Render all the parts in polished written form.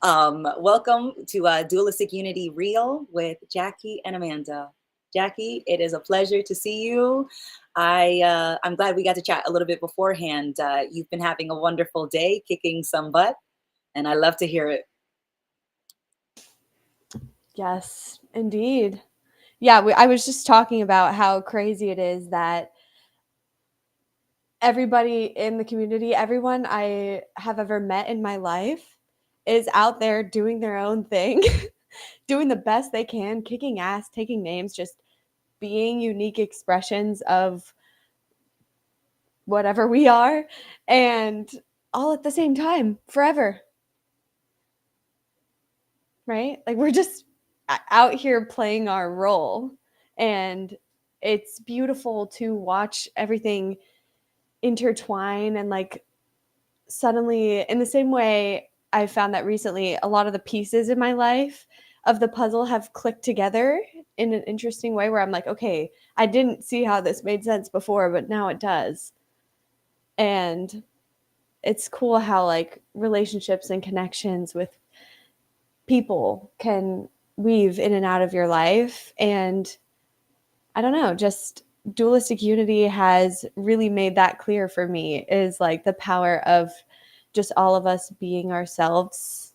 Welcome to Dualistic Unity Reel with Jackie and Amanda. Jackie, it is a pleasure to see you. I'm glad we got to chat a little bit beforehand. You've been having a wonderful day, kicking some butt, and I love to hear it. Yes, indeed. Yeah, I was just talking about how crazy it is that everybody in the community, everyone I have ever met in my life, is out there doing their own thing, doing the best they can, kicking ass, taking names, just being unique expressions of whatever we are, and all at the same time, forever, right? Like we're just out here playing our role. And it's beautiful to watch everything intertwine and like suddenly, in the same way I found that recently a lot of the pieces in my life of the puzzle have clicked together in an interesting way where I'm like, okay, I didn't see how this made sense before, but now it does. And it's cool how like relationships and connections with people can weave in and out of your life. And I don't know, just dualistic unity has really made that clear for me, is like the power of just all of us being ourselves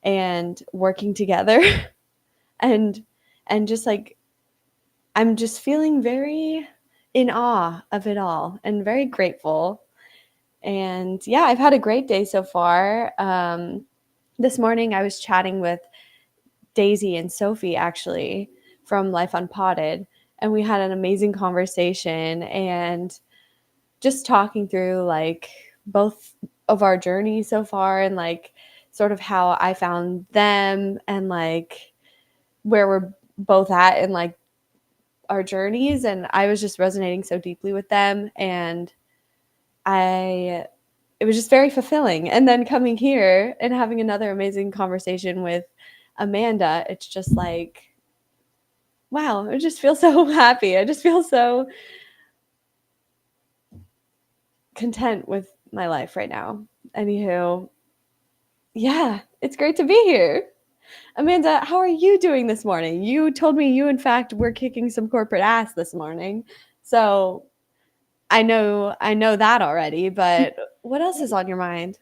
and working together. and and just like I'm just feeling very in awe of it all and very grateful. And yeah, I've had a great day so far. This morning I was chatting with Daisy and Sophie actually from Life Unpotted, and we had an amazing conversation and just talking through like both of our journeys so far and like sort of how I found them and like where we're both at in like our journeys. And I was just resonating so deeply with them, and I it was just very fulfilling. And then coming here and having another amazing conversation with Amanda, it's just like, wow, I just feel so happy. I just feel so content with my life right now. Anywho, yeah, it's great to be here. Amanda, how are you doing this morning? You told me you, in fact, were kicking some corporate ass this morning. So I know that already, but what else is on your mind?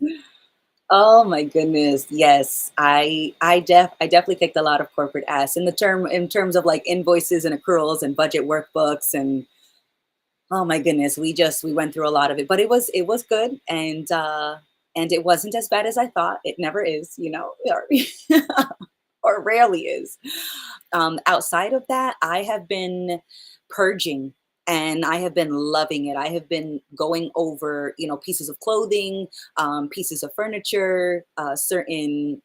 Oh my goodness, yes, I definitely kicked a lot of corporate ass in terms of like invoices and accruals and budget workbooks and oh my goodness, we went through a lot of it, but it was good and it wasn't as bad as I thought. It never is, or, or rarely is. Outside of that, I have been purging and I have been loving it. I have been going over, pieces of clothing, pieces of furniture, certain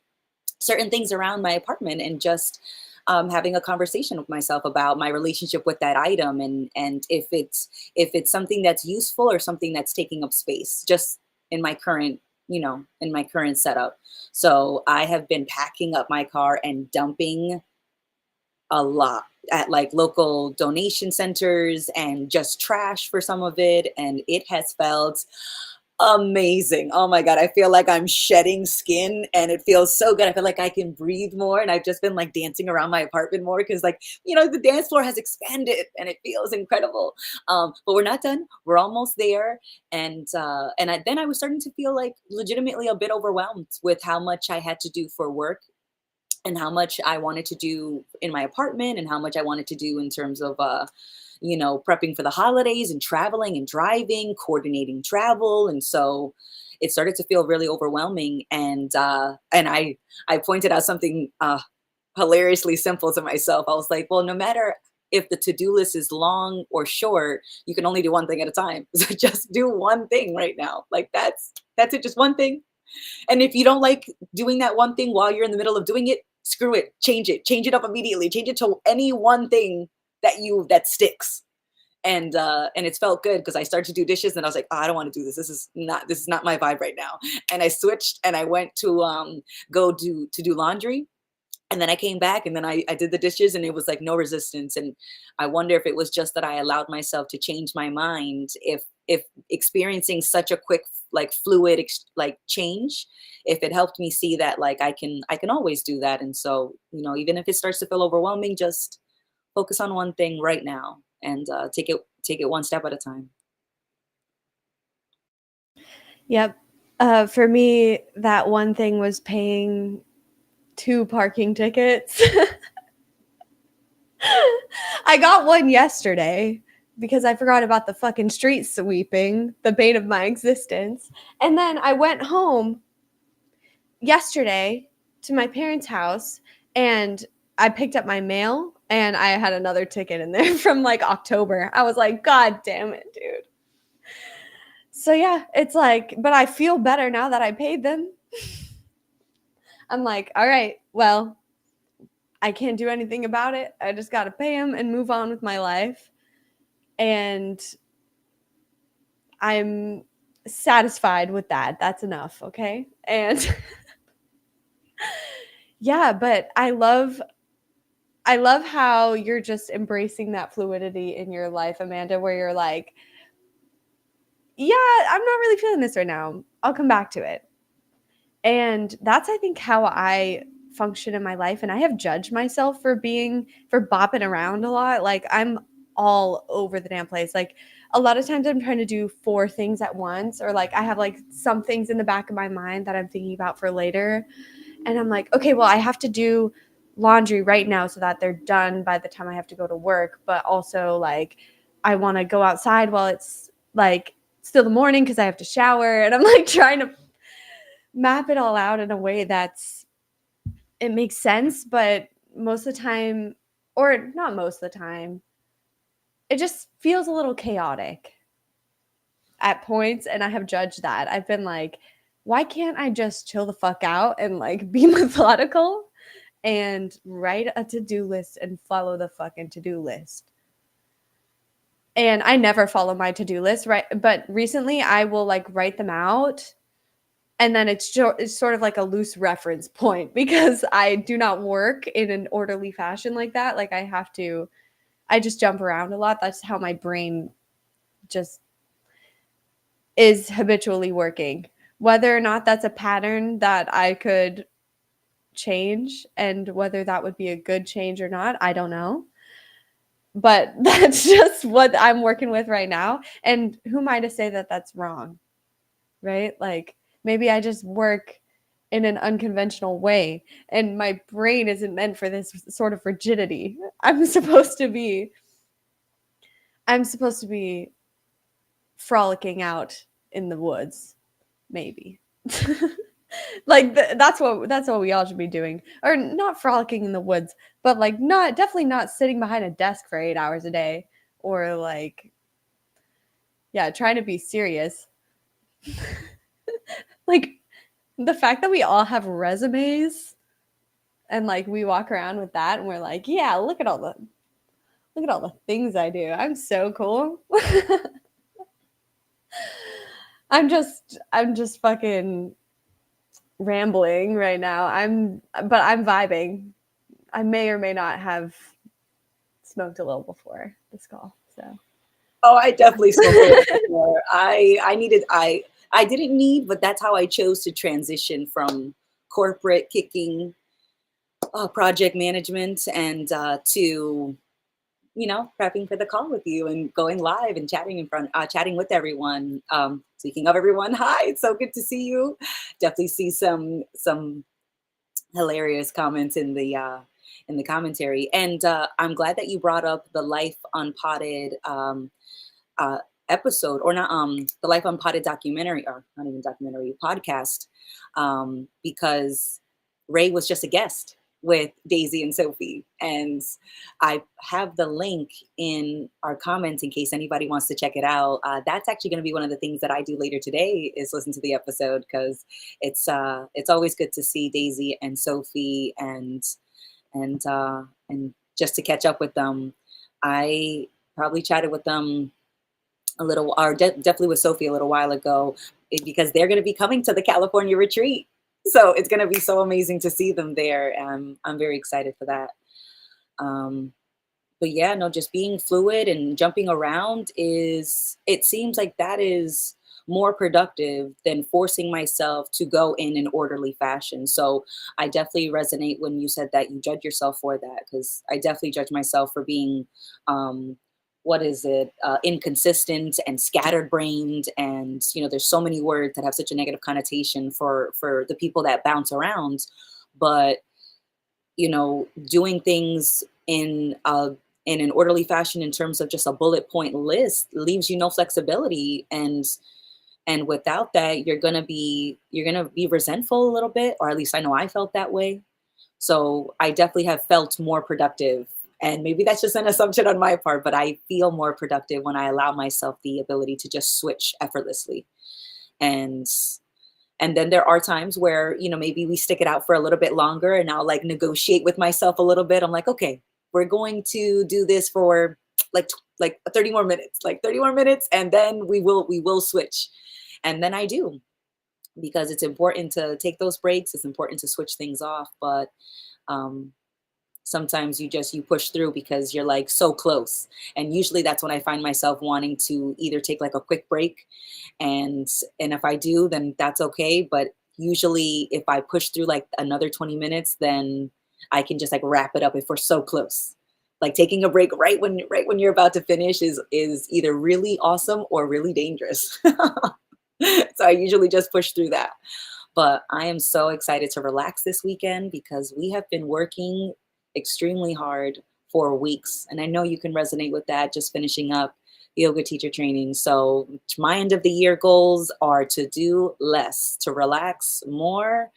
things around my apartment and just having a conversation with myself about my relationship with that item and if it's something that's useful or something that's taking up space just in my current in my current setup. So I have been packing up my car and dumping a lot at like local donation centers and just trash for some of it, and it has felt amazing. Oh my God. I feel like I'm shedding skin and it feels so good. I feel like I can breathe more. And I've just been like dancing around my apartment more because, like, the dance floor has expanded and it feels incredible. But we're not done. We're almost there. Then I was starting to feel like legitimately a bit overwhelmed with how much I had to do for work and how much I wanted to do in my apartment and how much I wanted to do in terms of prepping for the holidays and traveling and driving, coordinating travel. And so it started to feel really overwhelming. And I pointed out something hilariously simple to myself. I was like, well, no matter if the to-do list is long or short, you can only do one thing at a time. So just do one thing right now. Like that's it, just one thing. And if you don't like doing that one thing while you're in the middle of doing it, screw it, change it up immediately, change it to any one thing that sticks. And it's felt good because I started to do dishes and I was like, oh, I don't want to do this. This is not my vibe right now. And I switched and I went to go do laundry. And then I came back and then I did the dishes and it was like no resistance. And I wonder if it was just that I allowed myself to change my mind, if experiencing such a quick, like fluid, like change, if it helped me see that like I can always do that. And so, you know, even if it starts to feel overwhelming, just focus on one thing right now and take it one step at a time. Yep. For me, that one thing was paying 2 parking tickets. I got one yesterday because I forgot about the fucking street sweeping, the bane of my existence. And then I went home yesterday to my parents' house and I picked up my mail and I had another ticket in there from like October. I was like, God damn it, dude. So yeah, it's like, but I feel better now that I paid them. I'm like, all right, well, I can't do anything about it. I just got to pay them and move on with my life. And I'm satisfied with that. That's enough, okay? And yeah, but I love how you're just embracing that fluidity in your life, Amanda, where you're like, yeah, I'm not really feeling this right now. I'll come back to it. And that's, I think, how I function in my life. And I have judged myself for bopping around a lot. Like I'm all over the damn place. Like a lot of times I'm trying to do 4 things at once, or like I have like some things in the back of my mind that I'm thinking about for later. And I'm like, okay, well, I have to do laundry right now so that they're done by the time I have to go to work. But also like I want to go outside while it's like still the morning because I have to shower. And I'm like trying to map it all out in a way it makes sense, but most of the time, or not most of the time, it just feels a little chaotic at points. And I have judged that. I've been like, why can't I just chill the fuck out and like be methodical and write a to-do list and follow the fucking to-do list? And I never follow my to-do list, right? But recently I will like write them out, and then it's sort of like a loose reference point because I do not work in an orderly fashion like that. Like I just jump around a lot. That's how my brain just is habitually working. Whether or not that's a pattern that I could change and whether that would be a good change or not, I don't know. But that's just what I'm working with right now. And who am I to say that that's wrong? Right? Like maybe I just work in an unconventional way and my brain isn't meant for this sort of rigidity. I'm supposed to be frolicking out in the woods, maybe. Like that's what we all should be doing, or not frolicking in the woods, but like definitely not sitting behind a desk for 8 hours a day, or like, yeah, trying to be serious. Like the fact that we all have resumes and like we walk around with that and we're like, yeah, look at all the things I do. I'm so cool. I'm just fucking rambling right now. But I'm vibing. I may or may not have smoked a little before this call. So Oh, I definitely smoked a little before. I didn't need, but that's how I chose to transition from corporate kicking project management and to, you know, prepping for the call with you and going live and chatting with everyone. Speaking of everyone, hi, it's so good to see you. Definitely see some hilarious comments in the commentary, and I'm glad that you brought up the Life Unpotted uh, episode, or not, the Life Unpotted documentary, or not even documentary, podcast, because Ray was just a guest with Daisy and Sophie. And I have the link in our comments in case anybody wants to check it out. That's actually going to be one of the things that I do later today, is listen to the episode, because it's always good to see Daisy and Sophie, and just to catch up with them. I probably chatted with them a little, or definitely with Sophie a little while ago, because they're going to be coming to the California retreat. So it's going to be so amazing to see them there. I'm very excited for that. But but yeah, no, just being fluid and jumping around is, it seems like that is more productive than forcing myself to go in an orderly fashion. So I definitely resonate when you said that you judge yourself for that, because I definitely judge myself for being um what is it, inconsistent and scattered brained. And there's so many words that have such a negative connotation for the people that bounce around. But doing things in an orderly fashion in terms of just a bullet point list leaves you no flexibility. And without that, you're gonna be resentful a little bit, or at least I know I felt that way. So I definitely have felt more productive. And maybe that's just an assumption on my part, but I feel more productive when I allow myself the ability to just switch effortlessly. And and then there are times where, maybe we stick it out for a little bit longer, and I'll like negotiate with myself a little bit. I'm like, okay, we're going to do this for like 30 more minutes, like 30 more minutes, and then we will switch. And then I do, because it's important to take those breaks. It's important to switch things off. But um sometimes you push through because you're like so close. And usually that's when I find myself wanting to either take like a quick break, and if I do, then that's okay. But usually if I push through like another 20 minutes, then I can just like wrap it up if we're so close. Like taking a break right when you're about to finish is either really awesome or really dangerous. So I usually just push through that. But I am so excited to relax this weekend because we have been working extremely hard for weeks. And I know you can resonate with that, just finishing up yoga teacher training. So my end of the year goals are to do less, to relax more,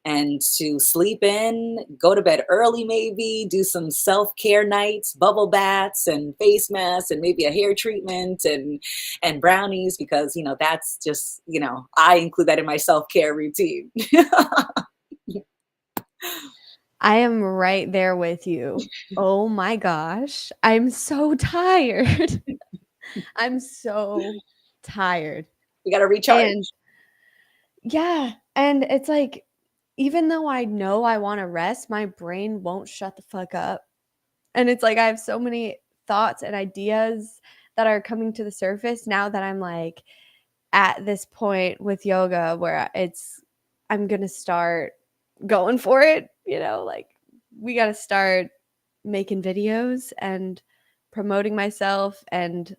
and to sleep in, go to bed early, maybe do some self-care nights, bubble baths and face masks and maybe a hair treatment and brownies, because that's just, I include that in my self-care routine. I am right there with you. Oh my gosh. I'm so tired. I'm so tired. We got to And recharge. yeah, and it's like, even though I know I wanna rest, my brain won't shut the fuck up. And it's like I have so many thoughts and ideas that are coming to the surface now that I'm, like, at this point with yoga where I'm gonna start going for it, like, we gotta start making videos and promoting myself and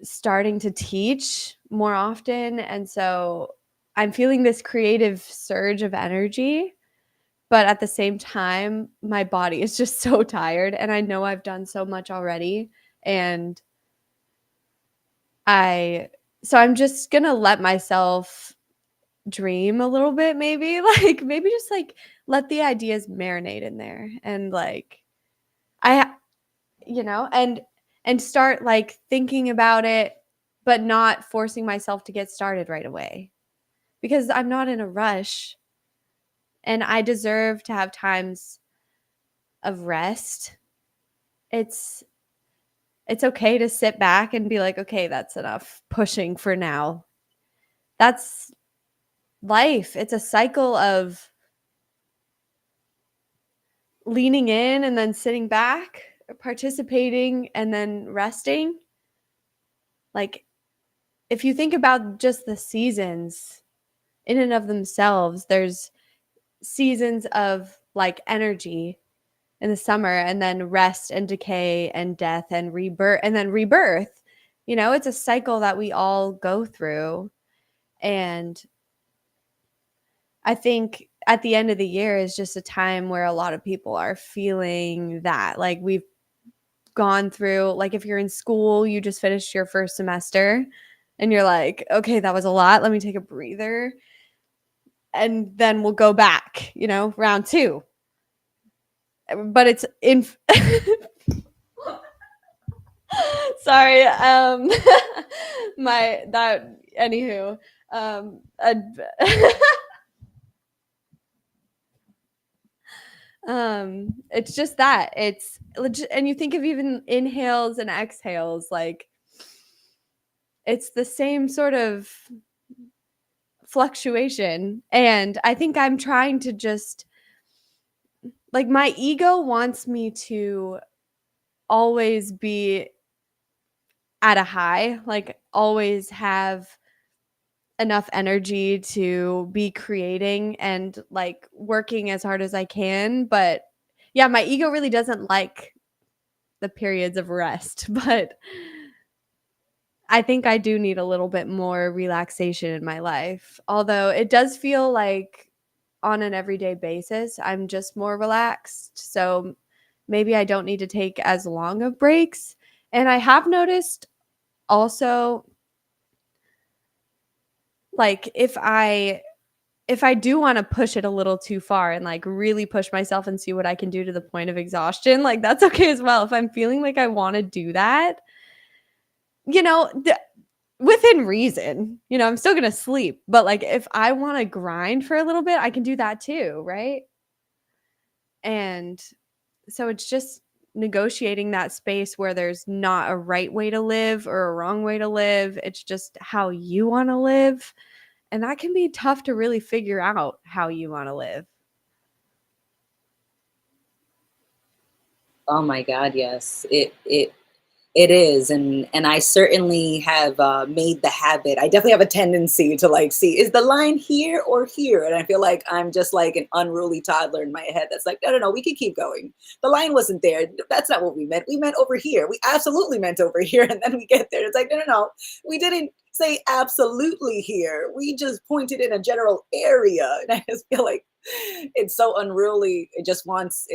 starting to teach more often. And so I'm feeling this creative surge of energy, but at the same time, my body is just so tired. And I know I've done so much already. And I, so I'm just going to let myself dream a little bit, maybe, like, maybe just like let the ideas marinate in there. And like, I, and start like thinking about it, but not forcing myself to get started right away because I'm not in a rush and I deserve to have times of rest. It's it's okay to sit back and be like, okay, that's enough pushing for now. That's life. It's a cycle of leaning in and then sitting back, participating and then resting. Like, if you think about just the seasons in and of themselves, there's seasons of like energy in the summer and then rest and decay and death and rebirth and then rebirth. It's a cycle that we all go through. And I think at the end of the year is just a time where a lot of people are feeling that like we've gone through, like if you're in school, you just finished your first semester and you're like, okay, that was a lot. Let me take a breather. And then we'll go back, round two. But it's in sorry, my that anywho, it's just that it's legit. And you think of even inhales and exhales, like it's the same sort of fluctuation. And I think I'm trying to just like my ego wants me to always be at a high, like always have enough energy to be creating and like working as hard as I can. But yeah, my ego really doesn't like the periods of rest, but I think I do need a little bit more relaxation in my life. Although it does feel like on an everyday basis, I'm just more relaxed. So maybe I don't need to take as long of breaks. And I have noticed also, like if I do want to push it a little too far and like really push myself and see what I can do to the point of exhaustion, like that's okay as well. If I'm feeling like I want to do that, you know, within reason, I'm still going to sleep. But like if I want to grind for a little bit, I can do that too. Right. And so it's just negotiating that space where there's not a right way to live or a wrong way to live. It's just how you want to live. And that can be tough to really figure out how you want to live. Oh my God, yes. It is, and I certainly have made the habit. I definitely have a tendency to like see, is the line here or here? And I feel like I'm just like an unruly toddler in my head that's like, no, no, no, we can keep going. The line wasn't there. That's not what we meant. We meant over here. We absolutely meant over here. And then we get there. It's like, no, no, no. We didn't say absolutely here. We just pointed in a general area. And I just feel like it's so unruly. It just wants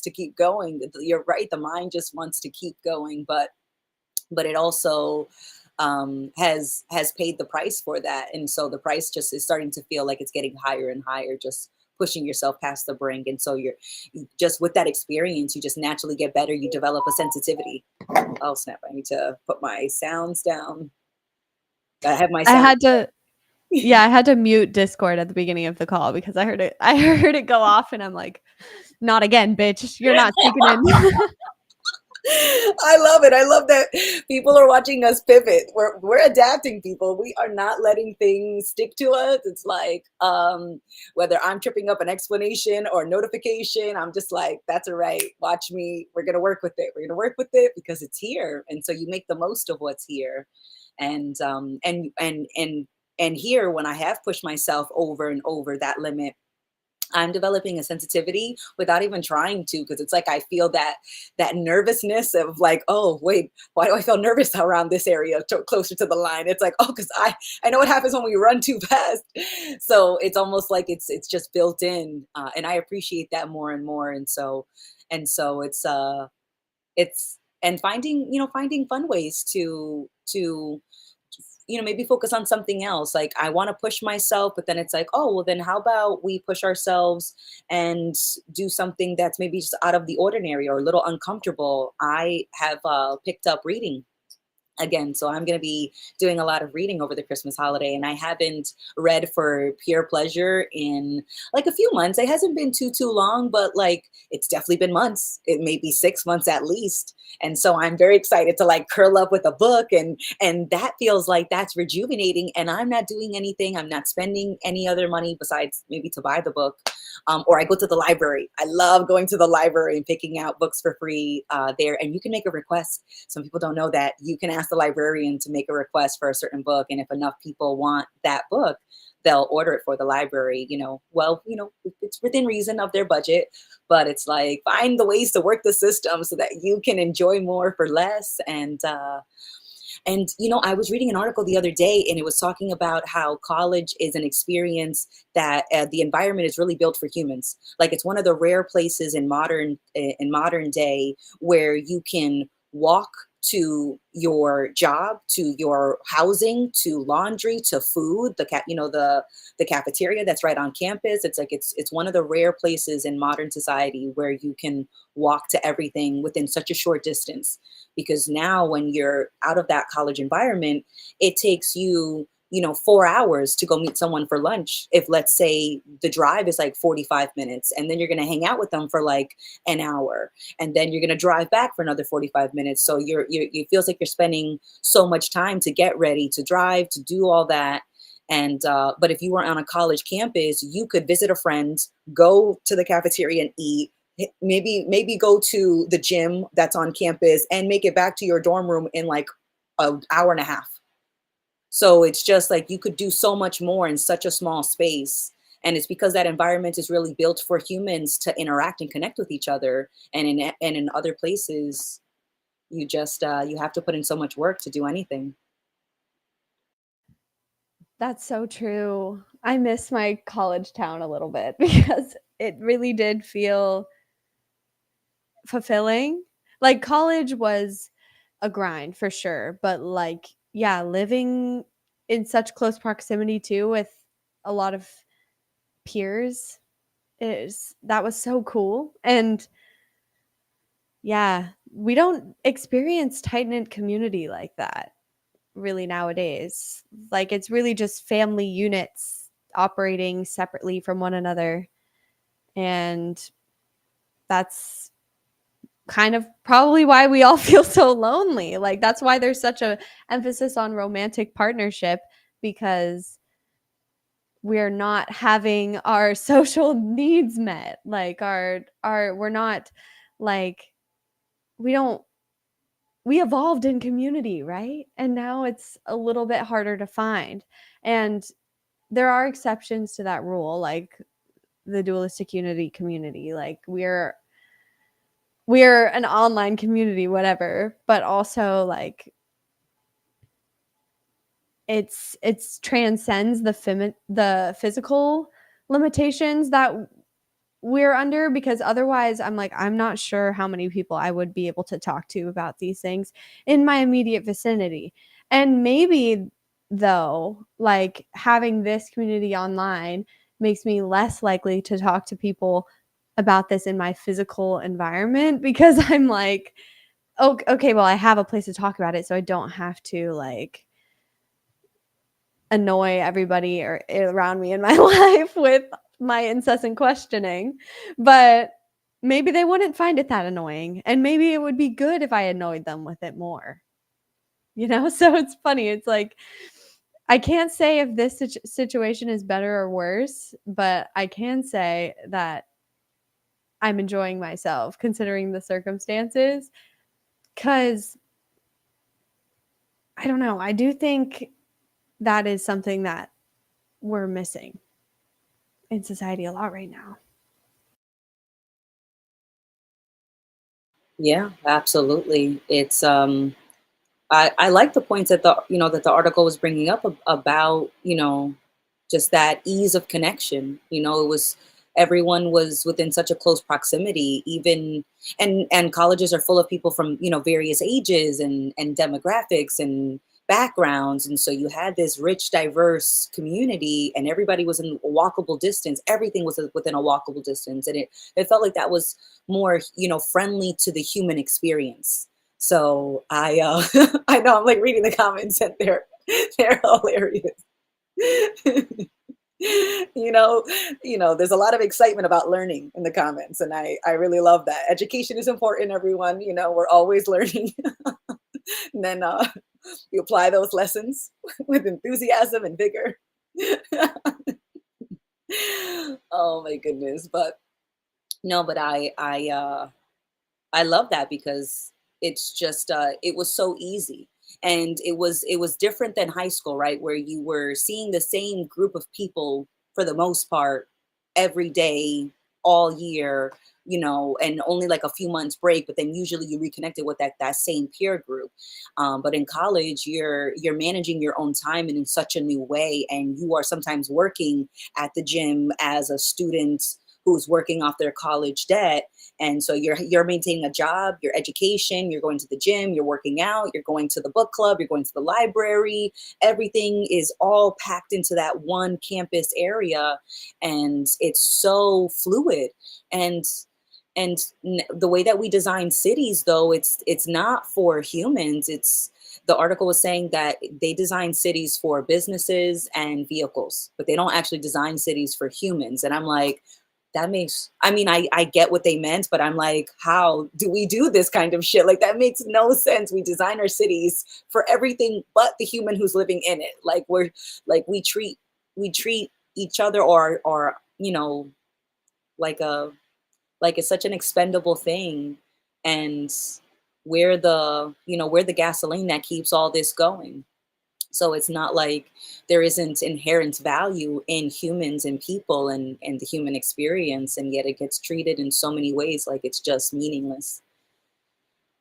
to keep going. You're right. The mind just wants to keep going, but it also has paid the price for that, and so the price just is starting to feel like it's getting higher and higher, just pushing yourself past the brink. And so just with that experience, you just naturally get better. You develop a sensitivity. Oh snap! I need to put my sounds down. I have my I sound. had to Yeah, I had to mute Discord at the beginning of the call because I heard it go off and I'm like, "Not again, bitch. You're not speaking in." I love it. I love that people are watching us pivot. We're adapting, people. We are not letting things stick to us. It's like whether I'm tripping up an explanation or notification, I'm just like, that's all right. Watch me. We're gonna work with it. We're gonna work with it because it's here. And so you make the most of what's here. And here, when I have pushed myself over and over that limit, I'm developing a sensitivity without even trying to, because it's like I feel that nervousness of like, oh wait, why do I feel nervous around this area closer to the line? It's like, oh, because I know what happens when we run too fast. So it's almost like it's just built in, and I appreciate that more and more. And so it's and finding fun ways to maybe focus on something else. Like I want to push myself, but then it's like, oh, well, then how about we push ourselves and do something that's maybe just out of the ordinary or a little uncomfortable. I have picked up reading again. So I'm going to be doing a lot of reading over the Christmas holiday. And I haven't read for pure pleasure in like a few months. It hasn't been too long, but like it's definitely been months. It may be 6 months at least. And so I'm very excited to like curl up with a book, and that feels like that's rejuvenating. And I'm not doing anything. I'm not spending any other money besides maybe to buy the book. Or I go to the library. I love going to the library and picking out books for free there. And you can make a request. Some people don't know that you can ask the librarian to make a request for a certain book. And if enough people want that book, they'll order it for the library. It's within reason of their budget, but it's like find the ways to work the system so that you can enjoy more for less. And I was reading an article the other day, and it was talking about how college is an experience that the environment is really built for humans. Like it's one of the rare places in modern day where you can walk to your job, to your housing, to laundry, to food, the cafeteria that's right on campus. It's like it's one of the rare places in modern society where you can walk to everything within such a short distance. Because now when you're out of that college environment, it takes you 4 hours to go meet someone for lunch. If let's say the drive is like 45 minutes, and then you're going to hang out with them for like an hour, and then you're going to drive back for another 45 minutes. So it feels like you're spending so much time to get ready, to drive, to do all that. And but if you were on a college campus, you could visit a friend, go to the cafeteria and eat, maybe go to the gym that's on campus and make it back to your dorm room in like an hour and a half. So it's just like you could do so much more in such a small space. And it's because that environment is really built for humans to interact and connect with each other. And in other places, you have to put in so much work to do anything. That's so true. I miss my college town a little bit because it really did feel fulfilling. Like college was a grind for sure, but like yeah, living in such close proximity too with a lot of peers is that was so cool. And yeah, we don't experience tight-knit community like that really nowadays. Like it's really just family units operating separately from one another. And that's kind of probably why we all feel so lonely. Like that's why there's such a emphasis on romantic partnership because we're not having our social needs met. Like our we're not like we don't we evolved in community, right? And now it's a little bit harder to find. And there are exceptions to that rule, like the Dualistic Unity community. Like we're an online community, whatever, but also like it's transcends the physical limitations that we're under because otherwise I'm like I'm not sure how many people I would be able to talk to about these things in my immediate vicinity. And maybe though, like having this community online makes me less likely to talk to people about this in my physical environment because I'm like, oh, okay, well, I have a place to talk about it, so I don't have to like annoy everybody or around me in my life with my incessant questioning. But maybe they wouldn't find it that annoying. And maybe it would be good if I annoyed them with it more. You know, so it's funny. It's like, I can't say if this situation is better or worse, but I can say that I'm enjoying myself considering the circumstances. Because I don't know, I do think that is something that we're missing in society a lot right now. Yeah, absolutely. I like the points that the article was bringing up about, just that ease of connection. It was everyone was within such a close proximity, even and colleges are full of people from, various ages and demographics and backgrounds. And so you had this rich, diverse community and everybody was in a walkable distance. Everything was within a walkable distance. And it felt like that was more, friendly to the human experience. So I know I'm like reading the comments and they're hilarious. you know, there's a lot of excitement about learning in the comments, and I really love that. Education is important, everyone. We're always learning. And then we apply those lessons with enthusiasm and vigor. Oh my goodness. But no, but I love that because it's just it was so easy. And it was different than high school, right? Where you were seeing the same group of people for the most part every day, all year, and only like a few months break, but then usually you reconnected with that same peer group. But in college, you're managing your own time and in such a new way, and you are sometimes working at the gym as a student who's working off their college debt. And so you're maintaining a job, your education, you're going to the gym, you're working out, you're going to the book club, you're going to the library. Everything is all packed into that one campus area, and it's so fluid. And the way that we design cities, though, it's not for humans. It's The article was saying that they design cities for businesses and vehicles, but they don't actually design cities for humans. And I'm like, that makes, I mean, I get what they meant, but I'm like, how do we do this kind of shit? Like, that makes no sense. We design our cities for everything but the human who's living in it. Like, we treat each other, or like a Like it's such an expendable thing, and we're the gasoline that keeps all this going. So it's not like there isn't inherent value in humans and people and the human experience, and yet it gets treated in so many ways like it's just meaningless.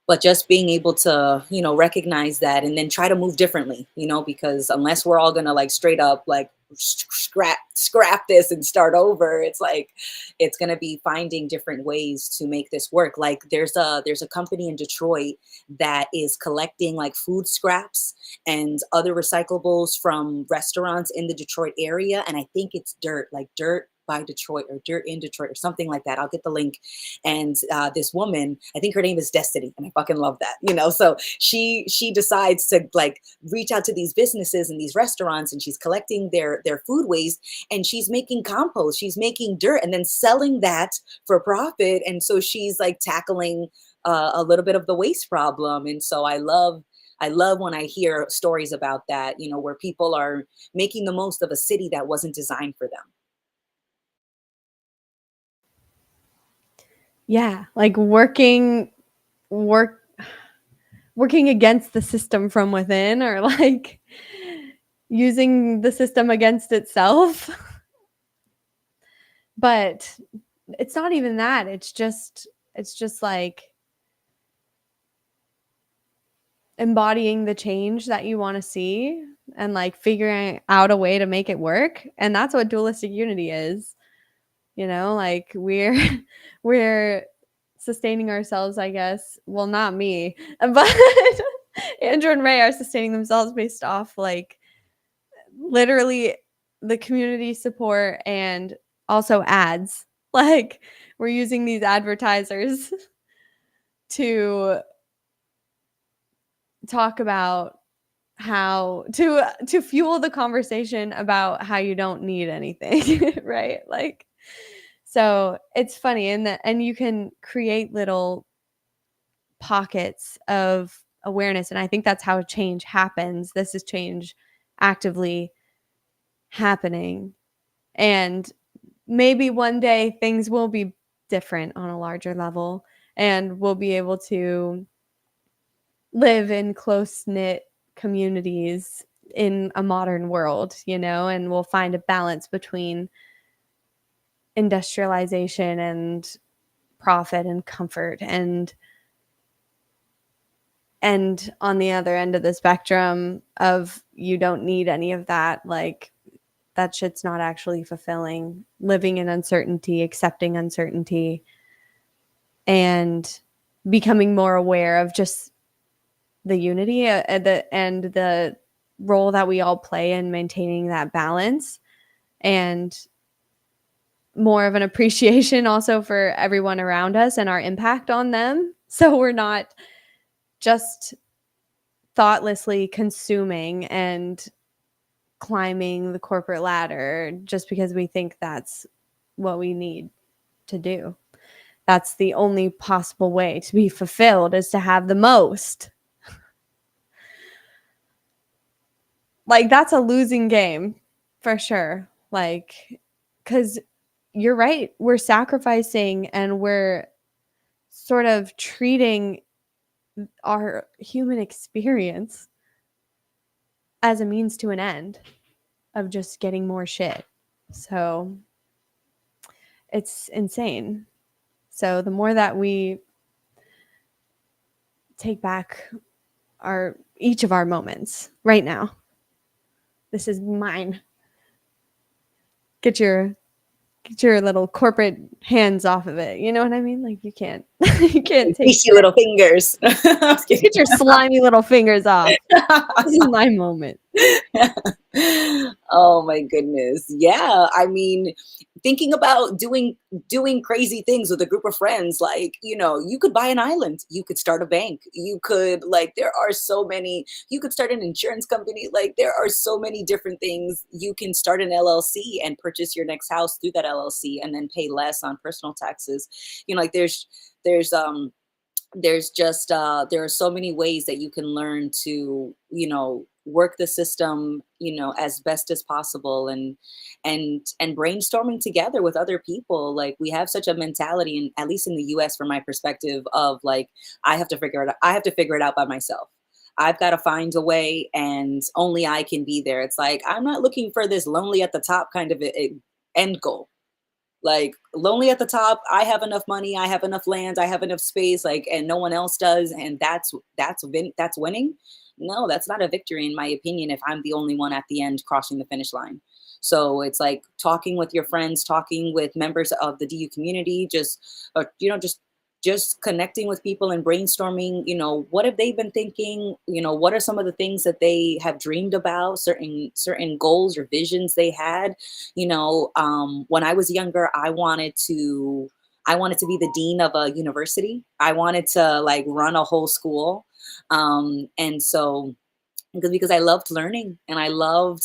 But just being able to, recognize that and then try to move differently, because unless we're all gonna like straight up like scrap this and start over, it's like it's gonna be finding different ways to make this work. Like there's a company in Detroit that is collecting like food scraps and other recyclables from restaurants in the Detroit area. And I think it's dirt, like dirt by Detroit or dirt in Detroit or something like that. I'll get the link. And this woman, I think her name is Destiny, and I fucking love that. So she decides to like reach out to these businesses and these restaurants, and she's collecting their food waste, and she's making compost, she's making dirt, and then selling that for profit. And so she's like tackling a little bit of the waste problem. And so I love when I hear stories about that, where people are making the most of a city that wasn't designed for them. Yeah, like work working against the system from within, or like using the system against itself. But it's not even that. It's just like embodying the change that you want to see and like figuring out a way to make it work. And that's what dualistic unity is. Like we're sustaining ourselves, I guess. Well, not me, but Andrew and Ray are sustaining themselves based off like literally the community support and also ads. Like we're using these advertisers to talk about how to fuel the conversation about how you don't need anything, right? Like so it's funny, and you can create little pockets of awareness, and I think that's how change happens. This is change actively happening, and maybe one day things will be different on a larger level, and we'll be able to live in close-knit communities in a modern world, and we'll find a balance between industrialization and profit and comfort, and on the other end of the spectrum of you don't need any of that, like that shit's not actually fulfilling. Living in uncertainty, accepting uncertainty, and becoming more aware of just the unity and the role that we all play in maintaining that balance, and more of an appreciation also for everyone around us and our impact on them. So we're not just thoughtlessly consuming and climbing the corporate ladder just because we think that's what we need to do. That's the only possible way to be fulfilled, is to have the most. Like that's a losing game for sure. Like, because you're right, we're sacrificing and we're sort of treating our human experience as a means to an end of just getting more shit. So it's insane. So the more that we take back each of our moments right now, this is mine. Get your little corporate hands off of it. You know what I mean? Like you can't you can't take Greasy little fingers. get your slimy little fingers off. This is my moment. Oh my goodness. Yeah. I mean, thinking about doing crazy things with a group of friends, like, you could buy an island, you could start a bank, you could like there are so many, you could start an insurance company, like there are so many different things. You can start an LLC and purchase your next house through that LLC and then pay less on personal taxes. Like there's just there are so many ways that you can learn to work the system, as best as possible, and brainstorming together with other people. Like, we have such a mentality, and at least in the US, from my perspective, of like, I have to figure it out by myself. I've got to find a way, and only I can be there. It's like, I'm not looking for this lonely at the top kind of end goal. Like, lonely at the top, I have enough money, I have enough land, I have enough space, like, and no one else does, and that's winning. No, that's not a victory, in my opinion, if I'm the only one at the end crossing the finish line. So it's like talking with your friends, talking with members of the DU community, just connecting with people and brainstorming, what have they been thinking, what are some of the things that they have dreamed about, certain goals or visions they had. When I was younger, I wanted to be the dean of a university. I wanted to like run a whole school. And so, because I loved learning, and I loved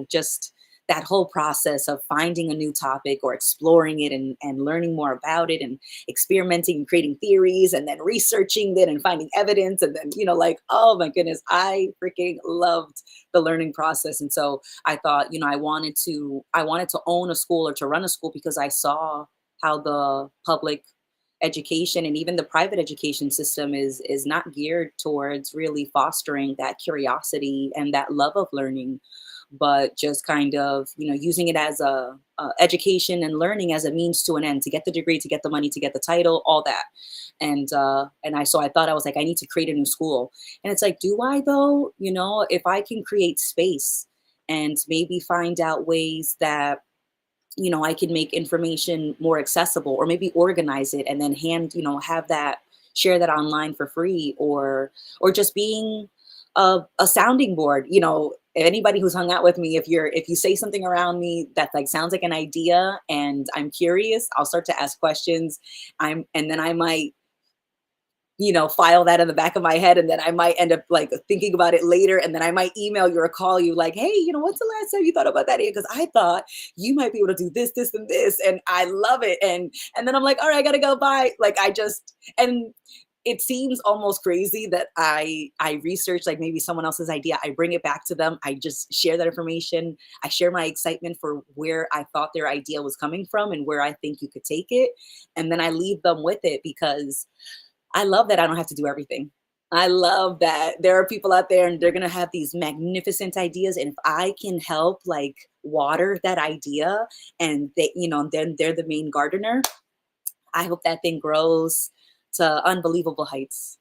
just that whole process of finding a new topic or exploring it, and learning more about it, and experimenting and creating theories, and then researching it and finding evidence. And then, like, oh my goodness, I freaking loved the learning process. And so I thought, I wanted to own a school or to run a school, because I saw how the public education and even the private education system is not geared towards really fostering that curiosity and that love of learning, but just kind of, using it as a education and learning as a means to an end, to get the degree, to get the money, to get the title, all that. And I thought, I was like, I need to create a new school. And it's like, do I though? If I can create space and maybe find out ways that, I can make information more accessible, or maybe organize it and then have that, share that online for free, or just being a sounding board. Anybody who's hung out with me, if you say something around me that like sounds like an idea and I'm curious, I'll start to ask questions. And then I might, file that in the back of my head. And then I might end up like thinking about it later. And then I might email you or call you like, hey, what's the last time you thought about that? Because I thought you might be able to do this, this, and this. And I love it. And then I'm like, all right, I gotta go. Bye. And it seems almost crazy that I research like maybe someone else's idea. I bring it back to them. I just share that information. I share my excitement for where I thought their idea was coming from and where I think you could take it. And then I leave them with it, because I love that I don't have to do everything. I love that there are people out there and they're going to have these magnificent ideas. And if I can help like water that idea, and then they're the main gardener, I hope that thing grows to unbelievable heights.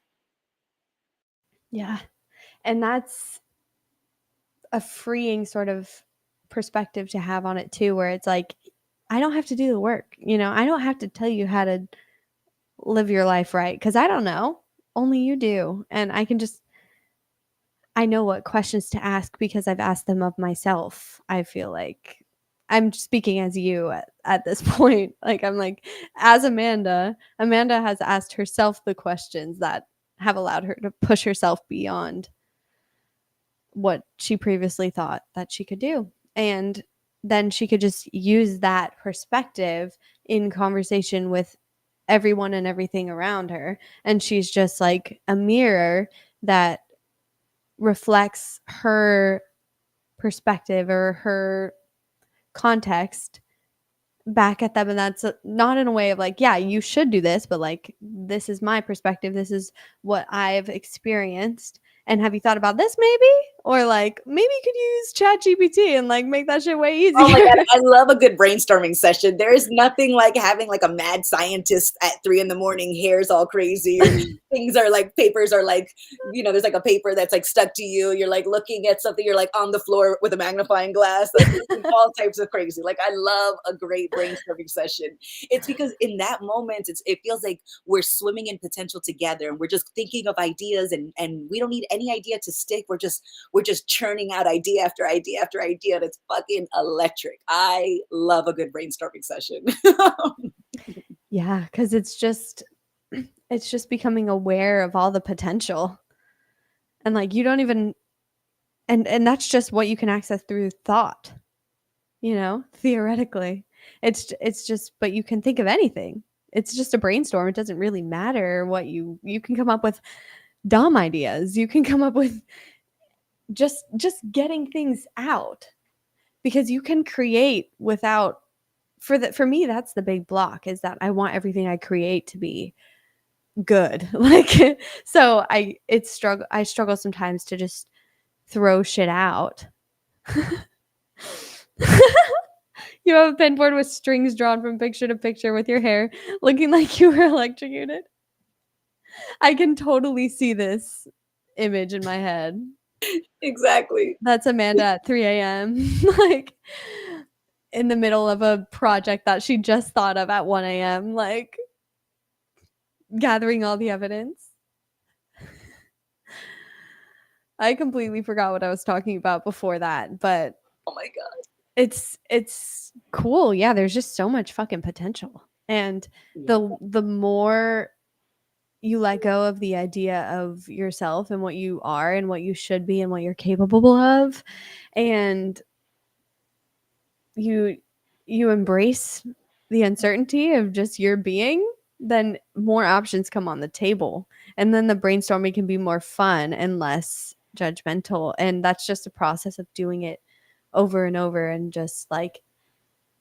Yeah. And that's a freeing sort of perspective to have on it too, where it's like, I don't have to do the work. I don't have to tell you how to live your life right, because I don't know. Only you do. And I know what questions to ask because I've asked them of myself. I feel like I'm speaking as you at this point. Like, I'm like, as Amanda has asked herself the questions that have allowed her to push herself beyond what she previously thought that she could do. And then she could just use that perspective in conversation with everyone and everything around her. And she's just like a mirror that reflects her perspective or her context back at them. And that's not in a way of like, yeah, you should do this, but like, this is my perspective. This is what I've experienced. And have you thought about this maybe? Or like, maybe you could use Chat GPT and like make that shit way easier. Oh my God, I love a good brainstorming session. There's nothing like having like a mad scientist at 3 a.m, hair's all crazy. Things are like, papers are like, there's like a paper that's like stuck to you. You're like looking at something, you're like on the floor with a magnifying glass, like all types of crazy. Like, I love a great brainstorming session. It's because in that moment, it feels like we're swimming in potential together, and we're just thinking of ideas, and we don't need any idea to stick. We're just churning out idea after idea after idea. And it's fucking electric. I love a good brainstorming session. Yeah, because it's just becoming aware of all the potential. And like, you don't even, and that's just what you can access through thought, theoretically. It's just, but you can think of anything. It's just a brainstorm. It doesn't really matter what you can come up with dumb ideas. You can come up with just getting things out, because you can create without, for me that's the big block, is that I want everything I create to be good. Like, so I struggle sometimes to just throw shit out. You have a pen board with strings drawn from picture to picture with your hair looking like you were electrocuted. I can totally see this image in my head. Exactly. That's Amanda at 3 a.m. Like in the middle of a project that she just thought of at 1 a.m., like gathering all the evidence. I completely forgot what I was talking about before that, but Oh my God. it's cool. Yeah, there's just so much fucking potential. And Yeah. the more you let go of the idea of yourself and what you are and what you should be and what you're capable of, and you you embrace the uncertainty of just your being, then more options come on the table, and then the brainstorming can be more fun and less judgmental, and that's just a process of doing it over and over, and just like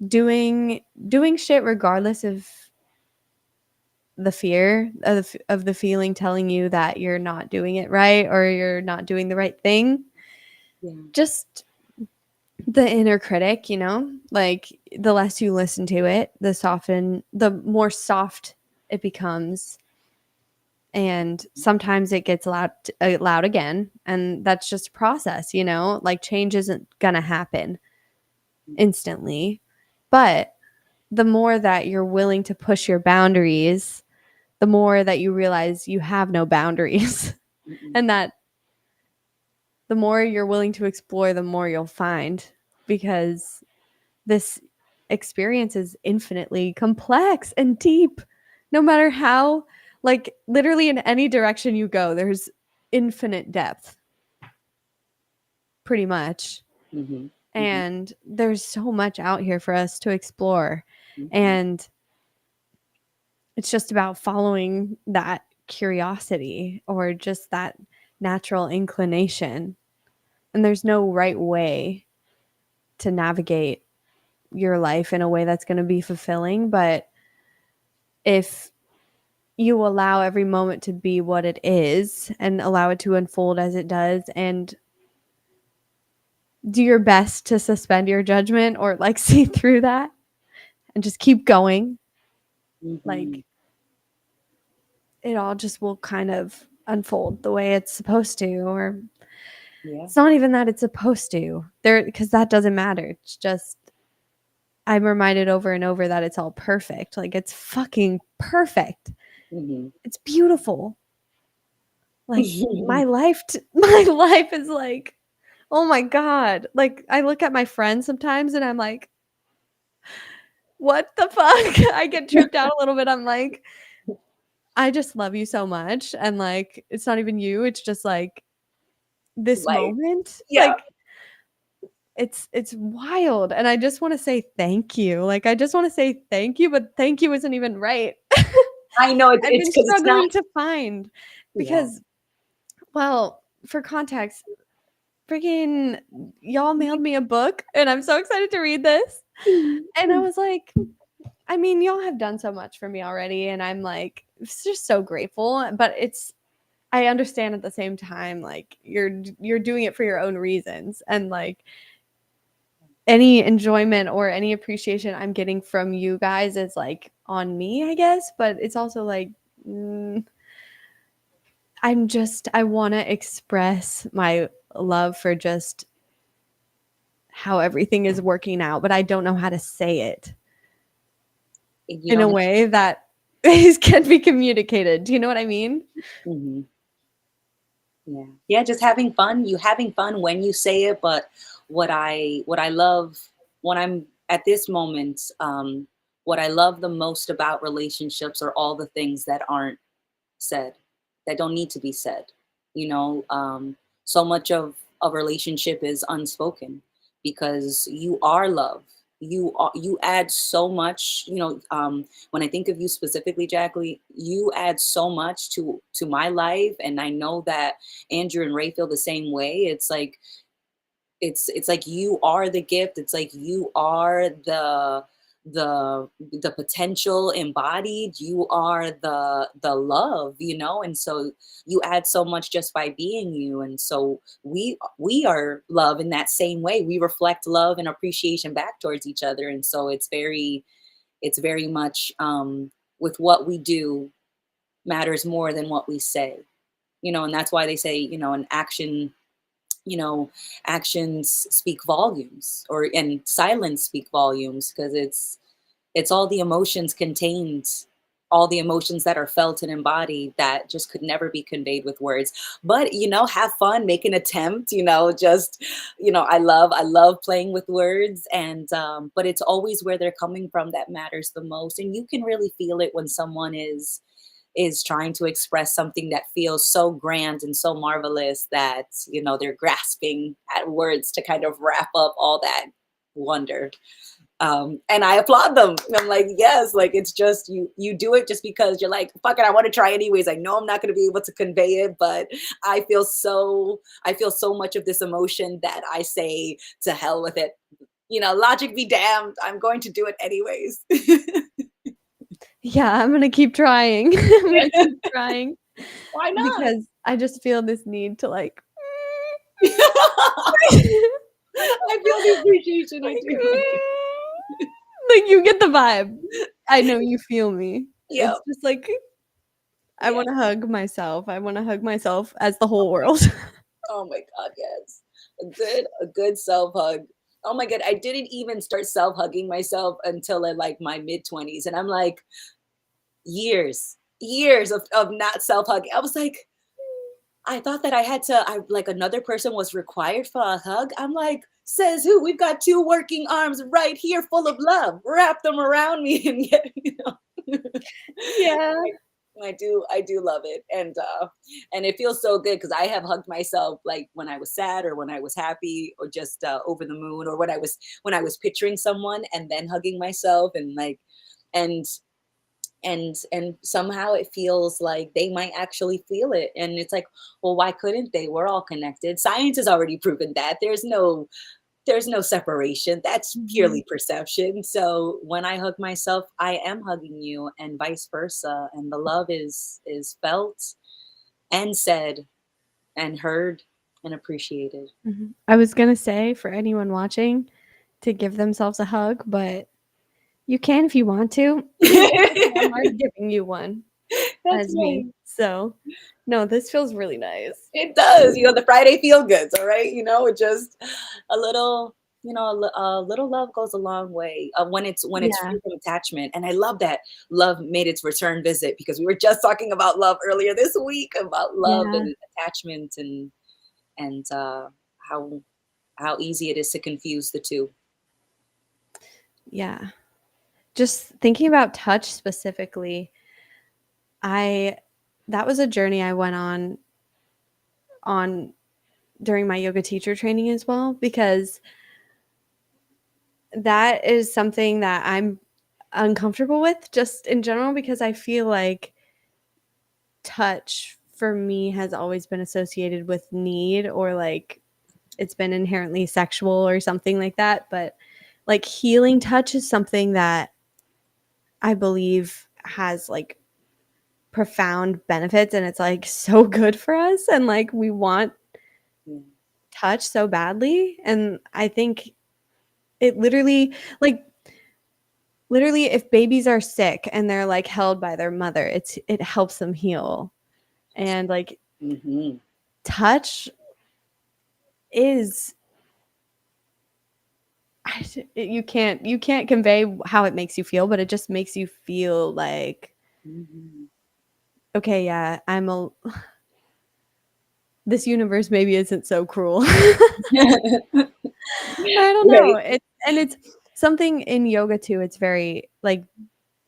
doing shit regardless of the fear of the feeling telling you that you're not doing it right or you're not doing the right thing. Yeah. Just the inner critic, like the less you listen to it, the more soft it becomes. And sometimes it gets loud again. And that's just a process, like change isn't going to happen instantly. But the more that you're willing to push your boundaries, the more that you realize you have no boundaries. Mm-mm. And that the more you're willing to explore, the more you'll find, because this experience is infinitely complex and deep. No matter how, like, literally in any direction you go, there's infinite depth, pretty much. Mhm. Mhm. And there's so much out here for us to explore. Mhm. And it's just about following that curiosity or just that natural inclination. And there's no right way to navigate your life in a way that's going to be fulfilling. But if you allow every moment to be what it is and allow it to unfold as it does, and do your best to suspend your judgment or like see through that and just keep going, Mhm. like it all just will kind of unfold the way it's supposed to. Or Yeah. it's not even that it's supposed to there, because that doesn't matter. It's just I'm reminded over and over that it's all perfect. Like it's fucking perfect. Mhm. It's beautiful. Like my life is like, oh my god. Like I look at my friends sometimes and I'm like, what the fuck? I get tripped out a little bit. I'm like, I just love you so much, and like it's not even you, it's just like this Like, moment. yeah. Like it's wild, and I just want to say thank you. Like I just want to say thank you, but thank you isn't even right. I know I've it's been because it's not. struggling to find, Yeah. because, well, for context, freaking y'all mailed me a book and I'm so excited to read this. And I was like, I mean, y'all have done so much for me already, and I'm like just so grateful, but I understand at the same time like you're doing it for your own reasons, and like any enjoyment or any appreciation I'm getting from you guys is like on me, I guess, but it's also like mm, I want to express my love for just how everything is working out, but I don't know how to say it You in don't a have. way that can be communicated. Do you know what I mean? Mhm. Yeah. Yeah, just having fun. You having fun when you say it, but what I love when I'm at this moment, what I love the most about relationships are all the things that aren't said, that don't need to be said. You know, so much of a relationship is unspoken because you are love. you add so much, when I think of you specifically, Jacqueline, you add so much to my life, and I know that Andrew and Ray feel the same way. It's like you are the gift. It's like you are the potential embodied. You are the love, and so you add so much just by being you. And so we are love in that same way. We reflect love and appreciation back towards each other. And so it's very much, with what we do matters more than what we say. And that's why they say, an action, you know actions speak volumes, or and silence speak volumes, because it's all the emotions contained, all the emotions that are felt and embodied, that just could never be conveyed with words. But have fun, make an attempt, just, I love playing with words. And but it's always where they're coming from that matters the most. And you can really feel it when someone is trying to express something that feels so grand and so marvelous that they're grasping at words to kind of wrap up all that wonder. And I applaud them. I'm like, yes, like, it's just, you do it just because you're like, fuck it, I want to try anyways. I know I'm not going to be able to convey it, but I feel so much of this emotion that I say, to hell with it. Logic be damned, I'm going to do it anyways. Yeah, I'm gonna keep trying. I'm gonna keep trying Why not? because I just feel this need to like I feel the appreciation. I like, do. like you get the vibe. I know you feel me. Yeah. It's just like I Yeah. wanna hug myself. I wanna hug myself as the whole world. Oh my God, yes. A good self hug. Oh my God, I didn't even start self hugging myself until in like my mid 20s, and I'm like, years of not self hugging. I was like, I thought that I had to. I like another person was required for a hug. I'm like, says who? We've got two working arms right here, full of love. Wrap them around me and get. Yeah. I do love it. And it feels so good, because I have hugged myself, like when I was sad, or when I was happy, or just over the moon, or when I was picturing someone and then hugging myself, and like, and and somehow it feels like they might actually feel it. And it's like, well, why couldn't they? We're all connected. Science has already proven that there's no separation. That's Mhm. purely perception. So when I hug myself, I am hugging you, and vice versa. And the love is felt and said and heard and appreciated. Mhm. I was gonna say for anyone watching to give themselves a hug, but you can if you want to. I'm already giving you one That's as me. right. So, no, this feels really nice. It does. The Friday feel goods, all right? It just a little, a little love goes a long way, when it's Yeah. free from attachment. And I love that love made its return visit, because we were just talking about love earlier this week, about love Yeah. and attachment, and how easy it is to confuse the two. Yeah. Just thinking about touch specifically, I that was a journey I went on during my yoga teacher training as well, because that is something that I'm uncomfortable with just in general, because I feel like touch for me has always been associated with need, or like it's been inherently sexual or something like that. But like healing touch is something that I believe has like profound benefits, and it's like so good for us, and like we want Yeah. touch so badly. And I think it literally if babies are sick and they're like held by their mother, it helps them heal. And like Hmm. touch is you can't convey how it makes you feel, but it just makes you feel like, Hmm. okay, yeah, this universe maybe isn't so cruel. I don't know. Right. It's something in yoga too. It's very like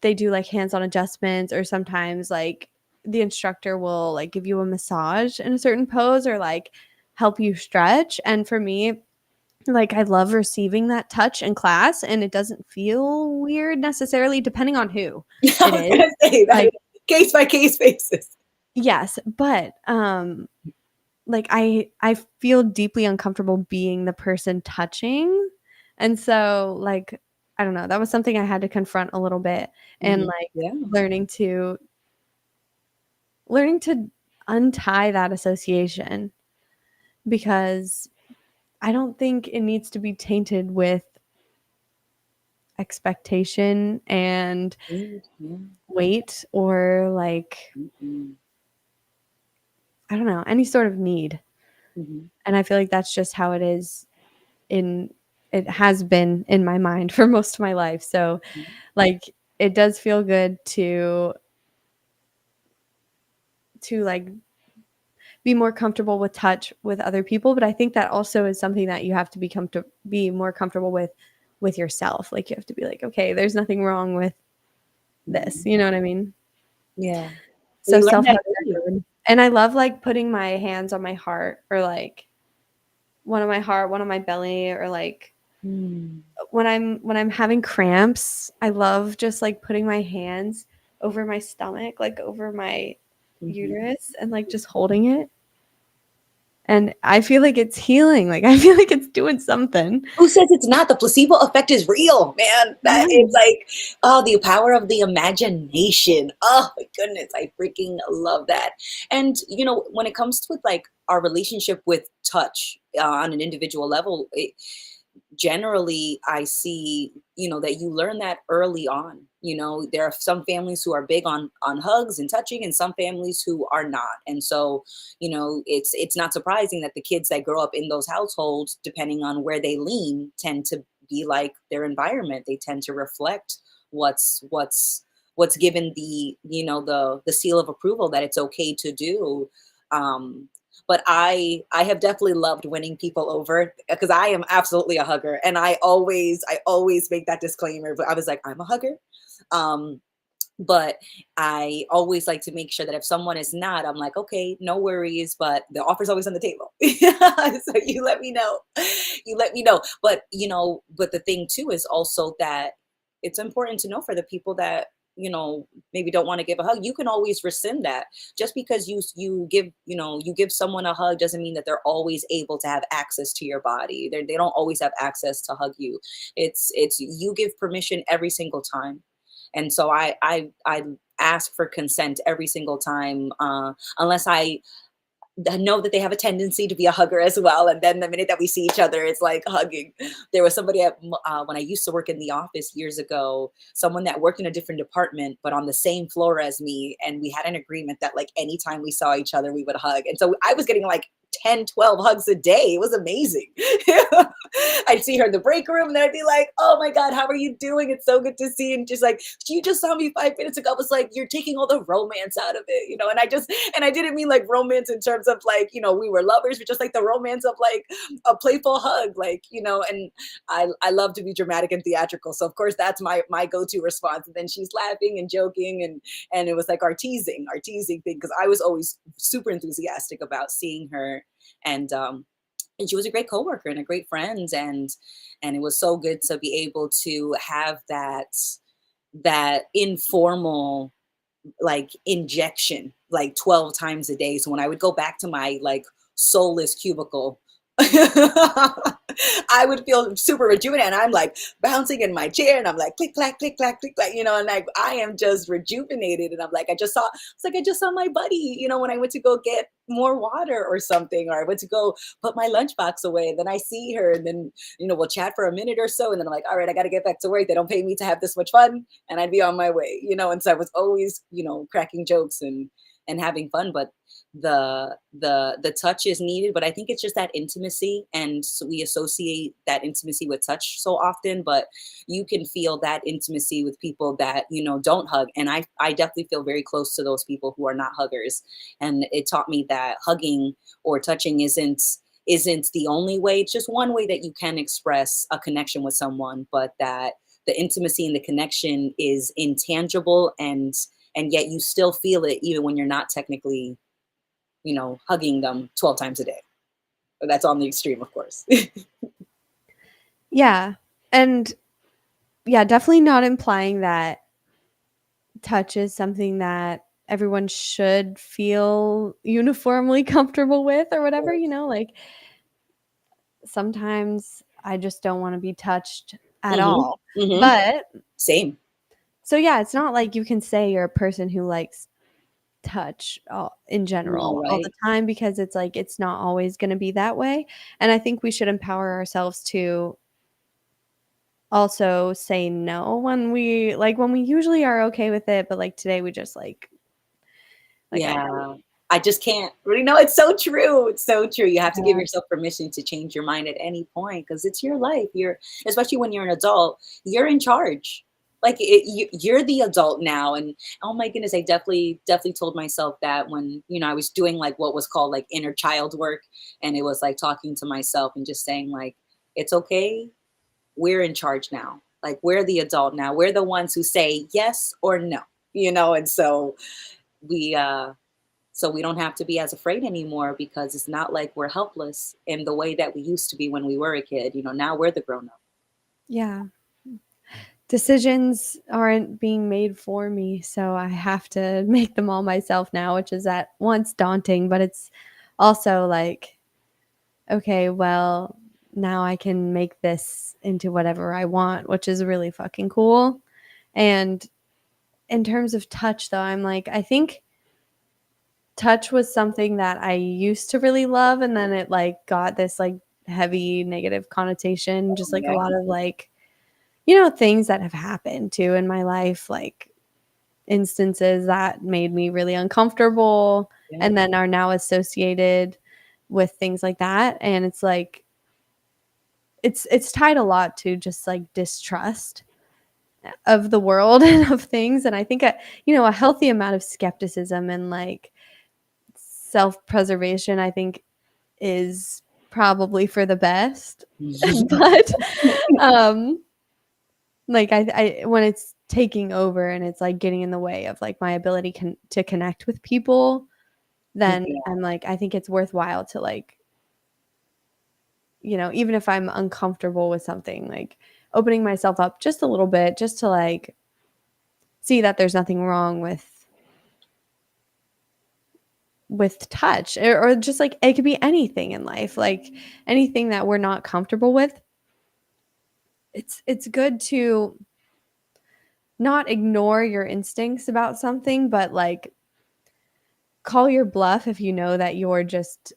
they do like hands-on adjustments, or sometimes like the instructor will like give you a massage in a certain pose, or like help you stretch. And for me, Like, I love receiving that touch in class, and it doesn't feel weird necessarily, depending on who I it was is. gonna say that is Like, case by case basis. yes, but, like, I feel deeply uncomfortable being the person touching, and so, like, I don't know, that was something I had to confront a little bit, and, Mhm. like, Yeah. learning to untie that association, because I don't think it needs to be tainted with expectation and Indeed. Yeah. weight, or, like, Mhm. I don't know, any sort of need. Mhm. And I feel like that's just how it is in it has been in my mind for most of my life. So, Mhm. like, it does feel good to like be more comfortable with touch with other people, but I think that also is something that you have to be more comfortable with yourself. Like, you have to be like, okay, there's nothing wrong with this. Mhm. You know what I mean? Yeah. So So you learned self that hugs early. are good. And I love, like, putting my hands on my heart, or like one on my heart, one on my belly, or like Mm. when I'm having cramps, I love just like putting my hands over my stomach, like over my Mhm. uterus, and like just holding it. And I feel like it's healing. Like, I feel like it's doing something. Who says it's not? The placebo effect is real, man. That is Yes. like, oh, the power of the imagination. Oh my goodness, I freaking love that. And when it comes to like our relationship with touch on an individual level, generally I see that you learn that early on. There are some families who are big on hugs and touching, and some families who are not. And so it's not surprising that the kids that grow up in those households, depending on where they lean, tend to be like their environment. They tend to reflect what's given the seal of approval that it's okay to do. Um but I have definitely loved winning people over, because I am absolutely a hugger, and I always make that disclaimer. But I was like, I'm a hugger. Um, but I always like to make sure that if someone is not, I'm like, okay, no worries, but the offer's always on the table. So you let me know. You let me know. But the thing too is also that it's important to know for the people that maybe don't want to give a hug. You can always rescind that. Just because you give someone a hug doesn't mean that they're always able to have access to your body. They don't always have access to hug you. It's you give permission every single time. And so I ask for consent every single time, unless I know that they have a tendency to be a hugger as well. And then the minute that we see each other, it's like hugging. There was somebody when I used to work in the office years ago, someone that worked in a different department, but on the same floor as me. And we had an agreement that like anytime we saw each other, we would hug. And so I was getting like 10, 12 hugs a day. It was amazing. I'd see her in the break room and then I'd be like, oh my God, how are you doing? It's so good to see you. And just like, you just saw me 5 minutes ago. I was like, you're taking all the romance out of it. And I didn't mean like romance in terms of like, we were lovers, but just like the romance of like a playful hug, and I love to be dramatic and theatrical. So of course that's my go-to response. And then she's laughing and joking, and it was like our teasing thing, because I was always super enthusiastic about seeing her. And she was a great coworker and a great friend, and it was so good to be able to have that informal like injection like 12 times a day. So when I would go back to my like soulless cubicle, I would feel super rejuvenated. And I'm like bouncing in my chair and I'm like click clack click clack click clack, and like I am just rejuvenated. And I'm like, I just saw my buddy, when I went to go get more water or something, or I went to go put my lunchbox away, and then I see her, and then we'll chat for a minute or so, and then I'm like, all right, I got to get back to work. They don't pay me to have this much fun, and I'd be on my way. And so I was always cracking jokes and having fun. But the touch is needed, but I think it's just that intimacy, and so we associate that intimacy with touch so often. But you can feel that intimacy with people that don't hug, and I definitely feel very close to those people who are not huggers. And it taught me that hugging or touching isn't the only way. It's just one way that you can express a connection with someone, but that the intimacy and the connection is intangible, and yet you still feel it even when you're not technically hugging them 12 times a day. But that's on the extreme, of course. Yeah. And yeah, definitely not implying that touch is something that everyone should feel uniformly comfortable with or whatever, Right. you know, like sometimes I just don't want to be touched at Mhm. all. Mhm. But Same. so yeah, it's not like you can say you're a person who likes touch in No, general all the right? time because it's like it's not always going to be that way. And I think we should empower ourselves to also say no when we usually are okay with it, but like today we just like I don't. Yeah. I just can't really know. It's so true. It's so true. You have to give Yeah. yourself permission to change your mind at any point because it's your life. You're, especially when you're an adult, you're in charge. Like you're the adult now. And oh my goodness, I definitely told myself that when, I was doing like what was called like inner child work. And it was like talking to myself and just saying like, it's okay. We're in charge now. Like we're the adult now. We're the ones who say yes or no, and we, so we don't have to be as afraid anymore because it's not like we're helpless in the way that we used to be when we were a kid. Now we're the grown up. Yeah. Decisions aren't being made for me, so I have to make them all myself now, which is at once daunting, but it's also like, okay, well, now I can make this into whatever I want, which is really fucking cool. And in terms of touch, though, I'm like, I think touch was something that I used to really love, and then it like got this like heavy negative connotation, just like a Right. lot of like, things that have happened too in my life, like instances that made me really uncomfortable Yeah. and then are now associated with things like that. And it's like it's tied a lot to just like distrust of the world and of things. And I think a healthy amount of skepticism and like self-preservation, I think, is probably for the best. But um like I when it's taking over and it's like getting in the way of like my ability to connect with people, then Yeah. I'm like, I think it's worthwhile to like, even if I'm uncomfortable with something, like opening myself up just a little bit, just to like see that there's nothing wrong with touch, or just like it could be anything in life, like anything that we're not comfortable with. It's good to not ignore your instincts about something, but like call your bluff if you know that you're just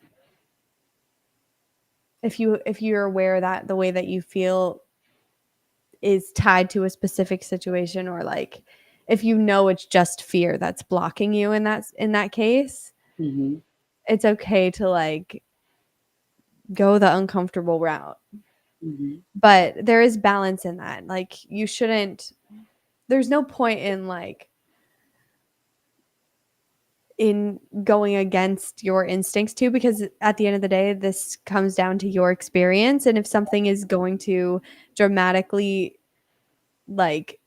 if you're aware that the way that you feel is tied to a specific situation, or like if you know it's just fear that's blocking you in that case, Hmm. it's okay to like go the uncomfortable route. Hmm. But there is balance in that. Like you shouldn't there's no point in going against your instincts too, because at the end of the day this comes down to your experience, and if something is going to dramatically like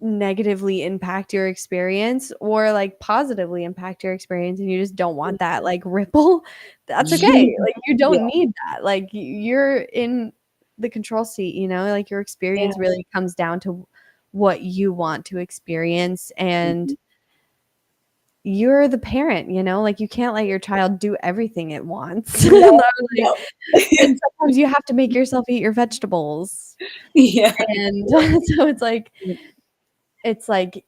negatively impact your experience or like positively impact your experience and you just don't want that like ripple, that's okay. Like you Yeah. don't need that. Like you're in the control seat, like your Yeah. experience really comes down to what you want to experience, and Hmm. you're the parent, like you can't let your child do everything it wants. No. Like, No. and sometimes you have to make yourself eat your vegetables. Yeah. And so it's like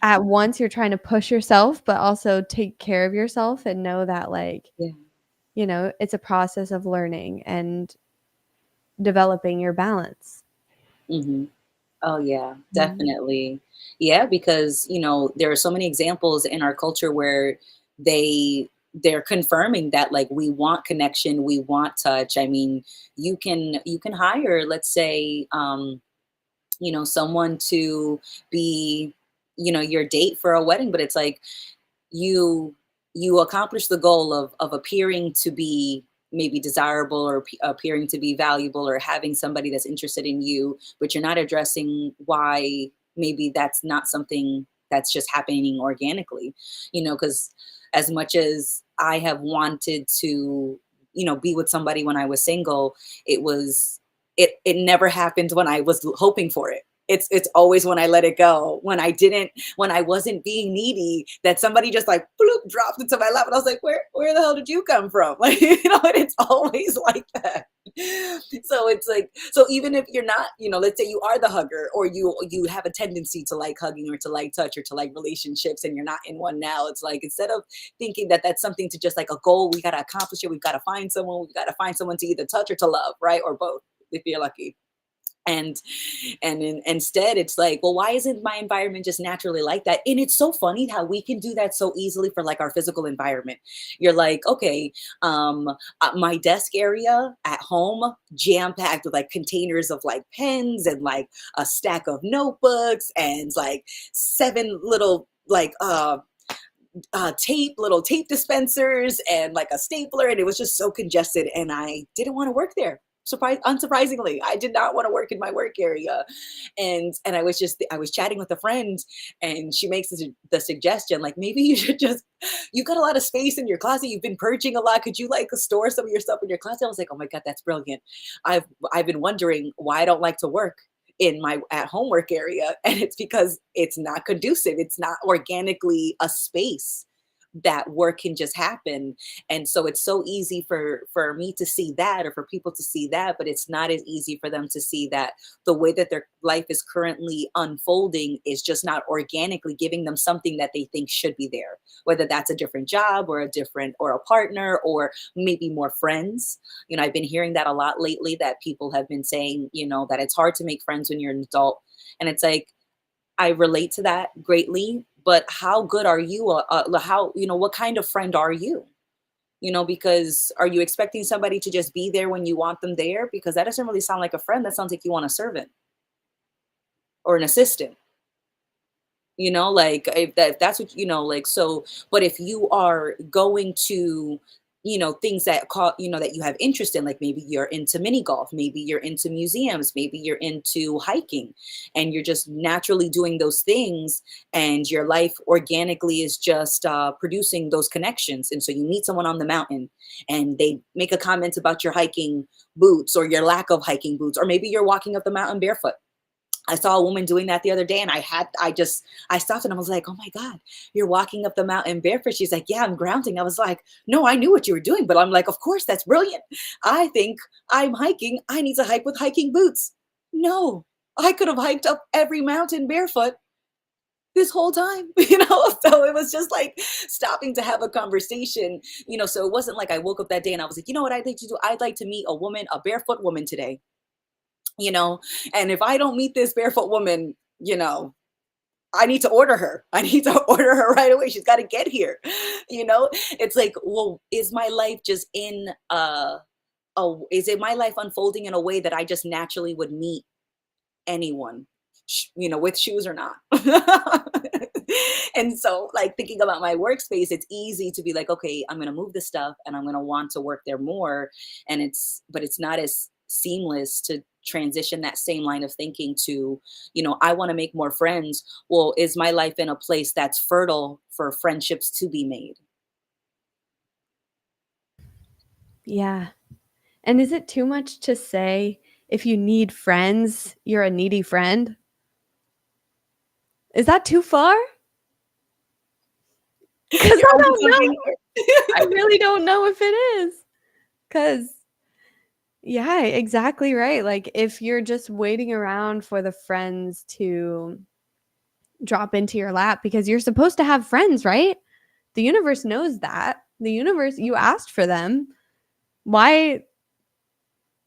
at once you're trying to push yourself, but also take care of yourself and know that like, Yeah. it's a process of learning and developing your balance. Hmm. Oh yeah, Mhm. definitely. Yeah, because there are so many examples in our culture where they're confirming that like we want connection, we want touch. I mean, you can hire, let's say, someone to be, your date for a wedding, but it's like you you accomplish the goal of appearing to be maybe desirable or appearing to be valuable or having somebody that's interested in you, but you're not addressing why maybe that's not something that's just happening organically, because as much as I have wanted to be with somebody when I was single, it was it never happens when I was hoping for it. It's always when I let it go, when I wasn't being needy, that somebody just like bloop dropped into my lap, and I was like, where the hell did you come from? Like, and it's always like that. So it's like, so even if you're not, let's say you are the hugger, or you have a tendency to like hugging or to like touch or to like relationships, and you're not in one now, it's like, instead of thinking that that's something to just like a goal, we got to accomplish it, we've got to find someone to either touch or to love, right? Or both, if you're lucky. And instead it's like, well, why isn't my environment just naturally like that? And it's so funny how we can do that so easily for like our physical environment. You're like, okay, my desk area at home jam packed with like containers of like pens and like a stack of notebooks and like seven little like little tape dispensers and like a stapler, and it was just so congested, and I didn't want to work there. Unsurprisingly, I did not want to work in my work area. And I was chatting with a friend, and she makes the suggestion, like, maybe you should just, you've got a lot of space in your closet, you've been purging a lot, could you like store some of your stuff in your closet? I was like, oh my God, that's brilliant. I've been wondering why I don't like to work in my at home work area, and it's because it's not conducive, it's not organically a space that work can just happen. And so it's so easy for me to see that, or for people to see that, but it's not as easy for them to see that the way that their life is currently unfolding is just not organically giving them something that they think should be there, whether that's a different job, or a partner, or maybe more friends. I've been hearing that a lot lately, that people have been saying, that it's hard to make friends when you're an adult. And it's like, I relate to that greatly, but how good are you? What kind of friend are you? Because are you expecting somebody to just be there when you want them there? Because that doesn't really sound like a friend. That sounds like you want a servant or an assistant. Like, if that's what, like, so, but if you are going to, things that call, that you have interest in, like maybe you're into mini golf, maybe you're into museums, maybe you're into hiking, and you're just naturally doing those things, and your life organically is just producing those connections. And so you meet someone on the mountain, and they make a comment about your hiking boots, or your lack of hiking boots, or maybe you're walking up the mountain barefoot. I saw a woman doing that the other day, and I stopped, and I was like, oh my God, you're walking up the mountain barefoot. She's like, yeah, I'm grounding. I was like, no, I knew what you were doing, but I'm like, of course, that's brilliant. I think I'm hiking. I need to hike with hiking boots. No, I could have hiked up every mountain barefoot this whole time, So it was just like stopping to have a conversation, so it wasn't like I woke up that day and I was like, you know what I'd like to do? I'd like to meet a barefoot woman today, you know and if I don't meet this barefoot woman, I need to order her. I need to order her right away. She's got to get here. It's like, well, is my life just in is it my life unfolding in a way that I just naturally would meet anyone, with shoes or not? And so, like, thinking about my workspace, it's easy to be like, okay, I'm going to move this stuff, and I'm going to want to work there more. But it's not as seamless to transition that same line of thinking to, I want to make more friends. Well, is my life in a place that's fertile for friendships to be made? Yeah. And is it too much to say, if you need friends, you're a needy friend? Is that too far? Because I don't know. I really don't know if it is. Because, yeah, exactly right. Like, if you're just waiting around for the friends to drop into your lap, because you're supposed to have friends, right? The universe knows that. The universe, you asked for them. Why?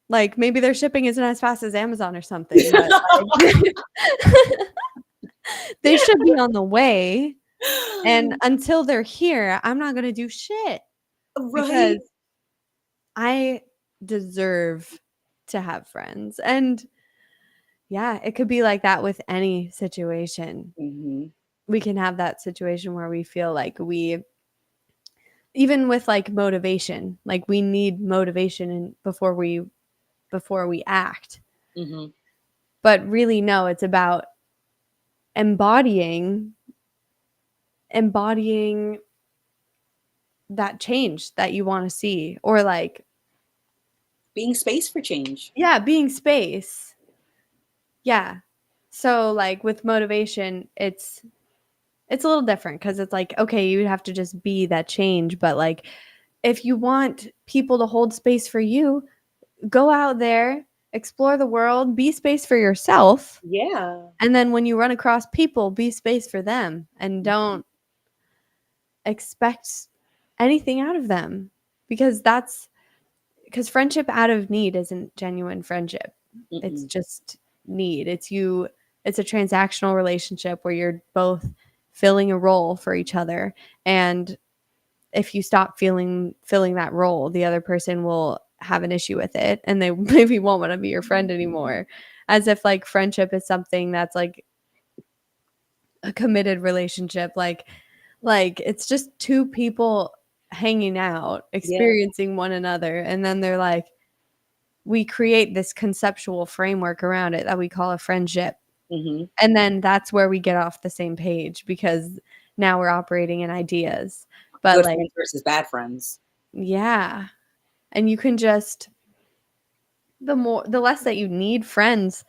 Like, maybe their shipping isn't as fast as Amazon or something, but like, they should be on the way. And until they're here, I'm not going to do shit, because Right. I deserve to have friends. And yeah, it could be like that with any situation. Hmm. We can have that situation where we feel like even with like motivation, like we need motivation before we act. Hmm. But really, no, it's about embodying that change that you want to see, or like Being space for change. Yeah, being space. Yeah. So like with motivation, it's a little different because it's like, okay, you have to just be that change. But like, if you want people to hold space for you, go out there, explore the world, be space for yourself. Yeah. And then when you run across people, be space for them and Mhm. don't expect anything out of them because that's because friendship out of need isn't genuine friendship. It's Mm-mm. just need. It's a transactional relationship where you're both filling a role for each other. And if you stop filling that role, the other person will have an issue with it and they maybe won't want to be your friend anymore. As if like friendship is something that's like a committed relationship. Like it's just two people hanging out, Yeah. experiencing one another, and then they're like, we create this conceptual framework around it that we call a friendship. Hmm. And then that's where we get off the same page because now we're operating in ideas. But Good like, friends versus bad friends. yeah. And you can just the less that you need friends,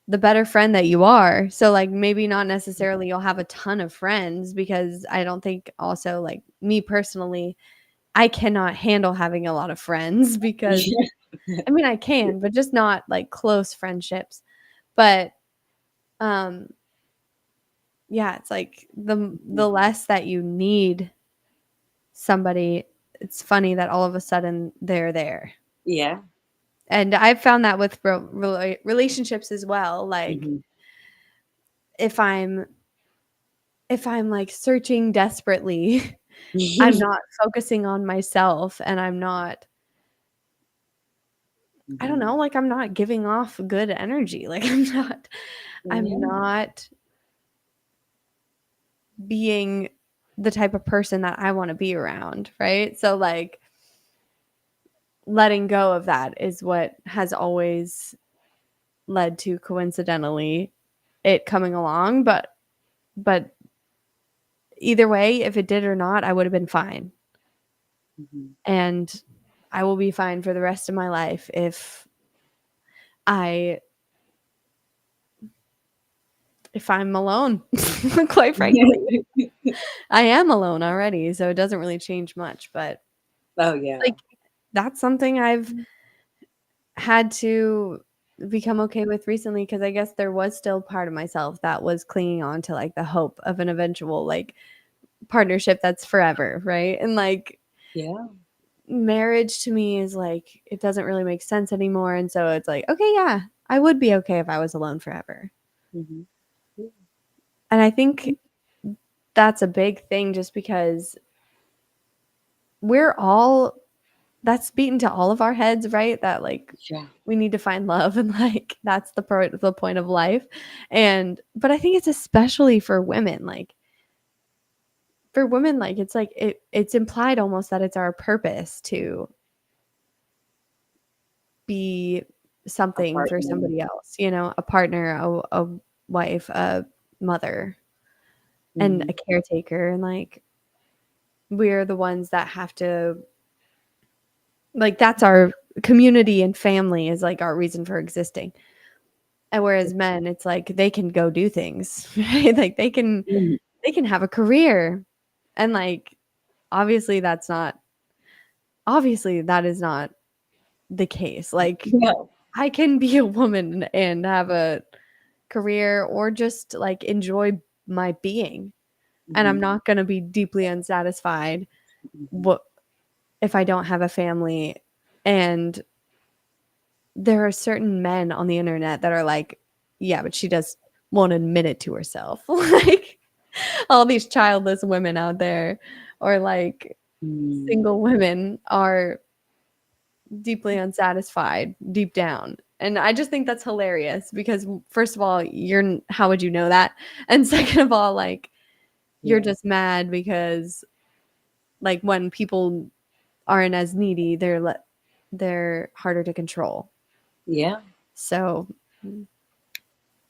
the better friend that you are. So like maybe not necessarily you'll have a ton of friends because I don't think also like me personally, I cannot handle having a lot of friends because I mean I can, but just not like close friendships. But um yeah, it's like the less that you need somebody, it's funny that all of a sudden they're there. Yeah. And I've found that with relationships as well. Like Hmm. if I'm if I'm like searching desperately, I'm not focusing on myself and I'm not I don't Hmm. know, like I'm not giving off good energy. Like I'm Yeah. not being the type of person that I want to be around, right? So like letting go of that is what has always led to coincidentally it coming along, but either way, if it did or not, I would have been fine. Hmm. And I will be fine for the rest of my life I if I'm alone. Quite frankly. I am alone already, so it doesn't really change much, but Oh yeah. like that's something I've had to become okay with recently because I guess there was still part of myself that was clinging on to like the hope of an eventual like partnership that's forever, right? And like Yeah. marriage to me is like it doesn't really make sense anymore. And so it's like, okay, yeah, I would be okay if I was alone forever. Hmm. And I think that's a big thing just because we're all that's beaten to all of our heads, right? That like Yeah. we need to find love and like that's the point of life. And but I think it's especially for women, like for women, like it's like it's implied almost that it's our purpose to be A something for partner. somebody else, you know, a partner, a wife, a mother, and Hmm. a caretaker. And like we're the ones that have to like that's our community and family is like our reason for existing. And whereas men, it's like they can go do things, right? Like they can have a career. And like obviously that is not the case. Like No. I can be a woman and have a career or just like enjoy my being. And I'm Hmm. not going to be deeply unsatisfied Hmm. what if I don't have a family. And there are certain men on the internet that are like, yeah, but she just won't admit it to herself. Like all these childless women out there or like Hmm. single women are deeply unsatisfied deep down. And I just think that's hilarious because first of all, how would you know that? And second of all, like you're Yeah. just mad because like when people aren't as needy, they're harder to control. Yeah. So,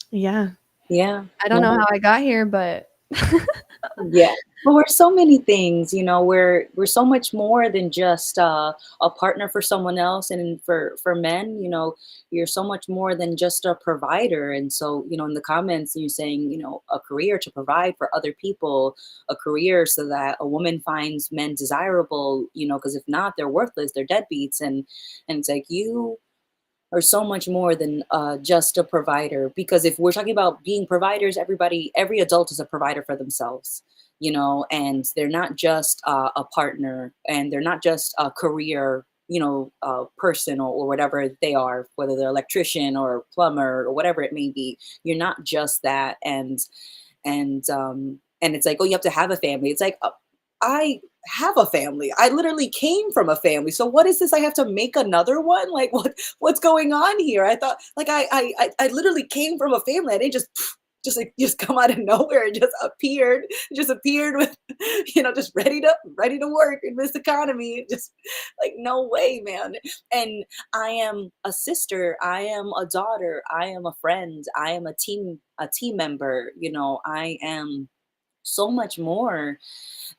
yeah. Yeah. I don't know No. how I got here, but Yeah. But we're so many things, you know, we're so much more than just a partner for someone else. And for men, you know, you're so much more than just a provider. And so, you know, in the comments you're saying, you know, a career to provide for other people, a career so that a woman finds men desirable, you know, because if not, they're worthless, they're deadbeats. And it's like you are so much more than just a provider. Because if we're talking about being providers, every adult is a provider for themselves, you know, and they're not just a partner, and they're not just a career, you know, person, or whatever they are, whether they're electrician or plumber or whatever it may be. You're not just that. And it's like, oh, you have to have a family. It's like, I have a family. I literally came from a family. So what is this? I have to make another one? Like what's going on here? I thought, like, I literally came from a family. I didn't just like just come out of nowhere and just appeared with, you know, just ready to work in this economy. Just like, no way, man. And I am a sister, I am a daughter, I am a friend, I am a team member, you know, I am so much more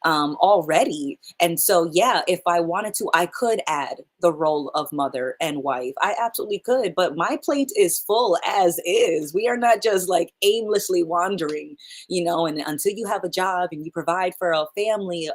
already. And so, yeah, if I wanted to, I could add the role of mother and wife. I absolutely could, but my plate is full as is. We are not just like aimlessly wandering, you know, and until you have a job and you provide for a family,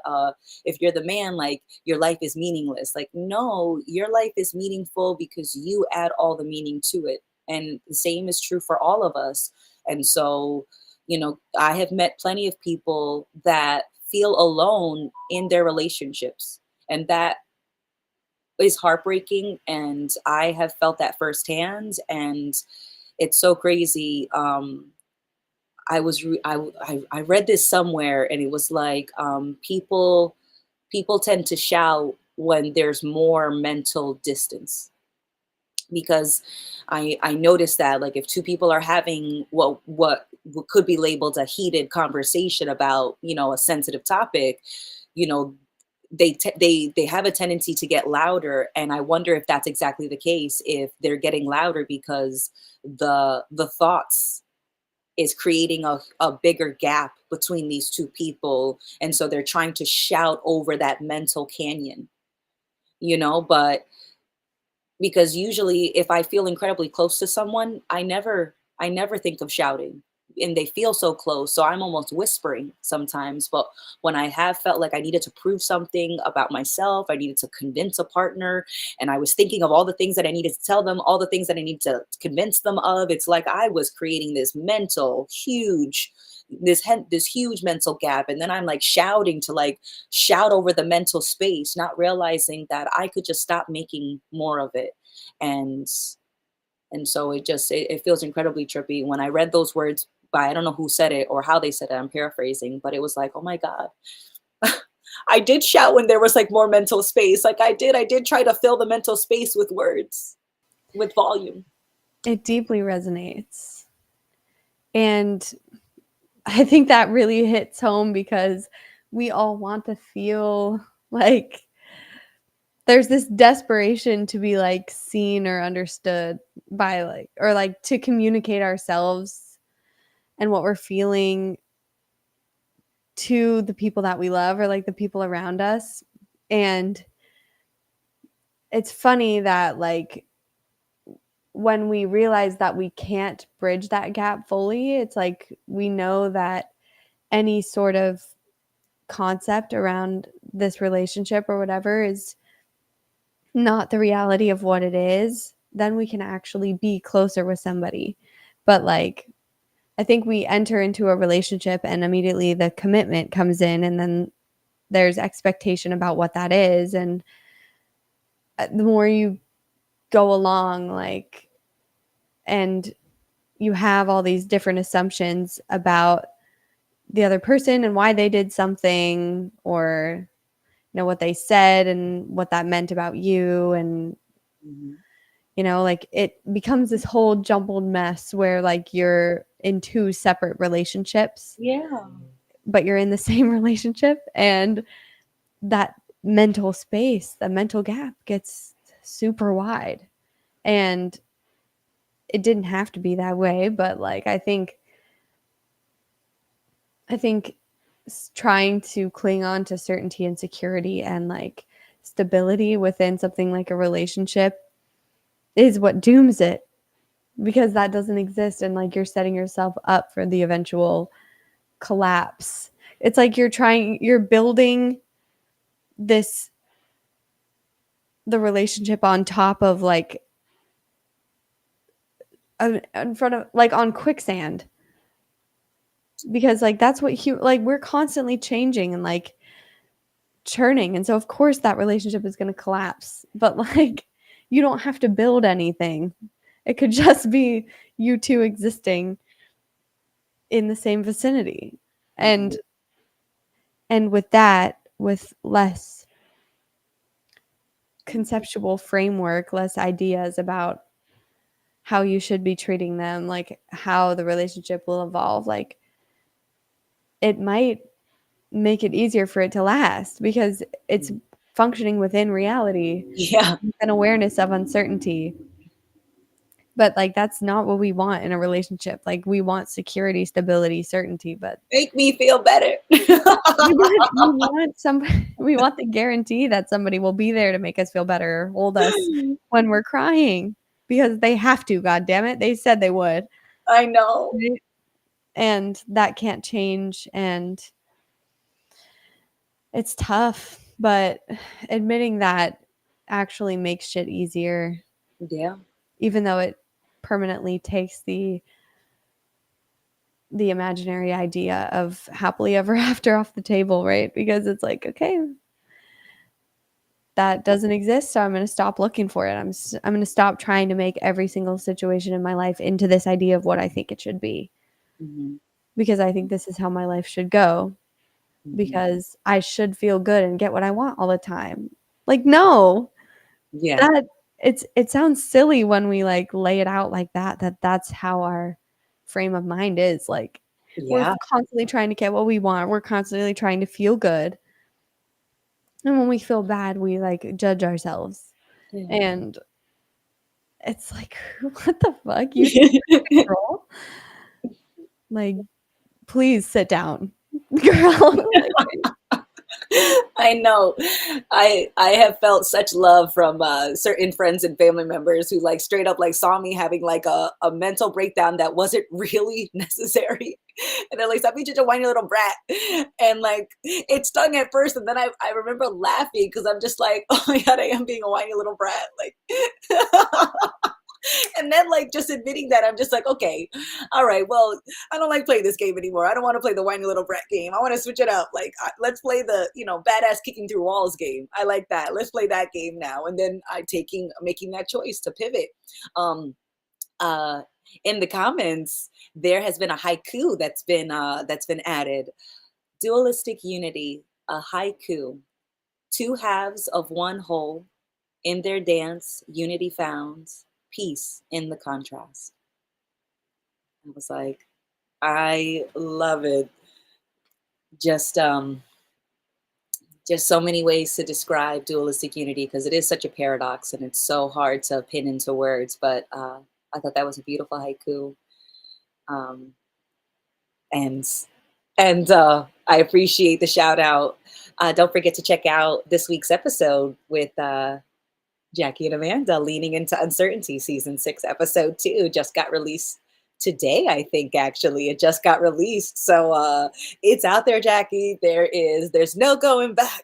if you're the man, like your life is meaningless. Like, no, your life is meaningful because you add all the meaning to it. And the same is true for all of us. And so, you know, I have met plenty of people that feel alone in their relationships. And that is heartbreaking. And I have felt that firsthand. And it's so crazy. I read this somewhere, and it was like, people tend to shout when there's more mental distance. Because I noticed that, like, if two people are having what could be labeled a heated conversation about, you know, a sensitive topic, you know, they have a tendency to get louder. And I wonder if that's exactly the case, if they're getting louder because the thoughts is creating a bigger gap between these two people, and so they're trying to shout over that mental canyon, you know. But because usually if I feel incredibly close to someone, I never think of shouting, and they feel so close, so I'm almost whispering sometimes. But when I have felt like I needed to prove something about myself, I needed to convince a partner, and I was thinking of all the things that I needed to tell them, all the things that I need to convince them of, it's like I was creating this huge mental gap. And then I'm like shouting to like shout over the mental space, not realizing that I could just stop making more of it. And and so it feels incredibly trippy when I read those words by, I don't know who said it or how they said it. I'm paraphrasing, but it was like, oh my God. I did shout when there was like more mental space. Like I did try to fill the mental space with words, with volume. It deeply resonates. And I think that really hits home because we all want to feel like there's this desperation to be like seen or understood by like, or like to communicate ourselves and what we're feeling to the people that we love or like the people around us. And it's funny that like when we realize that we can't bridge that gap fully, it's like we know that any sort of concept around this relationship or whatever is not the reality of what it is, then we can actually be closer with somebody. But like, I think we enter into a relationship and immediately the commitment comes in, and then there's expectation about what that is. And the more you go along, like, and you have all these different assumptions about the other person and why they did something, or you know what they said and what that meant about you, and Mhm. you know, like it becomes this whole jumbled mess where like you're in two separate relationships, Yeah. but you're in the same relationship, and that mental space, the mental gap gets super wide. And it didn't have to be that way, but like I think I think trying to cling on to certainty and security and like stability within something like a relationship is what dooms it, because that doesn't exist, and like you're setting yourself up for the eventual collapse. It's like you're building this the relationship on top of like in front of like on quicksand, because like that's what like we're constantly changing and like churning, and so of course that relationship is going to collapse, but like you don't have to build anything. It could just be you two existing in the same vicinity. Mhm. And with that, with less conceptual framework, less ideas about how you should be treating them, like how the relationship will evolve, like it might make it easier for it to last because it's functioning within reality, Yeah. an awareness of uncertainty. But like that's not what we want in a relationship. Like we want security, stability, certainty, but Make me feel better. we want the guarantee that somebody will be there to make us feel better, hold us when we're crying, because they have to, god damn it. They said they would. I know. Right? And that can't change, and it's tough, but admitting that actually makes shit easier, Yeah. even though it permanently takes the imaginary idea of happily ever after off the table, right? Because it's like, okay, that doesn't exist, so I'm going to stop looking for it. I'm going to stop trying to make every single situation in my life into this idea of what I think it should be, Mhm. because I think this is how my life should go, Mhm. because I should feel good and get what I want all the time. Like no, Yeah. that it sounds silly when we like lay it out like that that's how our frame of mind is. Like we're Yeah. constantly trying to get what we want. We're constantly trying to feel good. And when we feel bad, we like judge ourselves. Yeah. And it's like, what the fuck? You think you're in control? Like, please sit down, girl. Like, I know. I have felt such love from certain friends and family members who like straight up like saw me having like a mental breakdown that wasn't really necessary. And they're like, stop being such a whiny little brat. And like it stung at first. And then I remember laughing because I'm just like, oh my God, I am being a whiny little brat. Like and then like just admitting that I'm just like, okay, all right, well, I don't like playing this game anymore. I don't want to play the whiny little brat game. I want to switch it up. Like let's play the badass kicking through walls game. I like that. Let's play that game now. And then I taking making that choice to pivot. Um, uh, in the comments, there has been a haiku that's been added. Dualistic unity, a haiku. Two halves of one whole. In their dance, unity found, peace in the contrast. I was like, I love it. Just just so many ways to describe dualistic unity because it is such a paradox and it's so hard to pin into words. But I thought that was a beautiful haiku, um, and I appreciate the shout out. Don't forget to check out this week's episode with Jackie and Amanda, Leaning into Uncertainty, season 6, episode 2, just got released today, I think actually. It just got released. So it's out there, Jackie. There's no going back.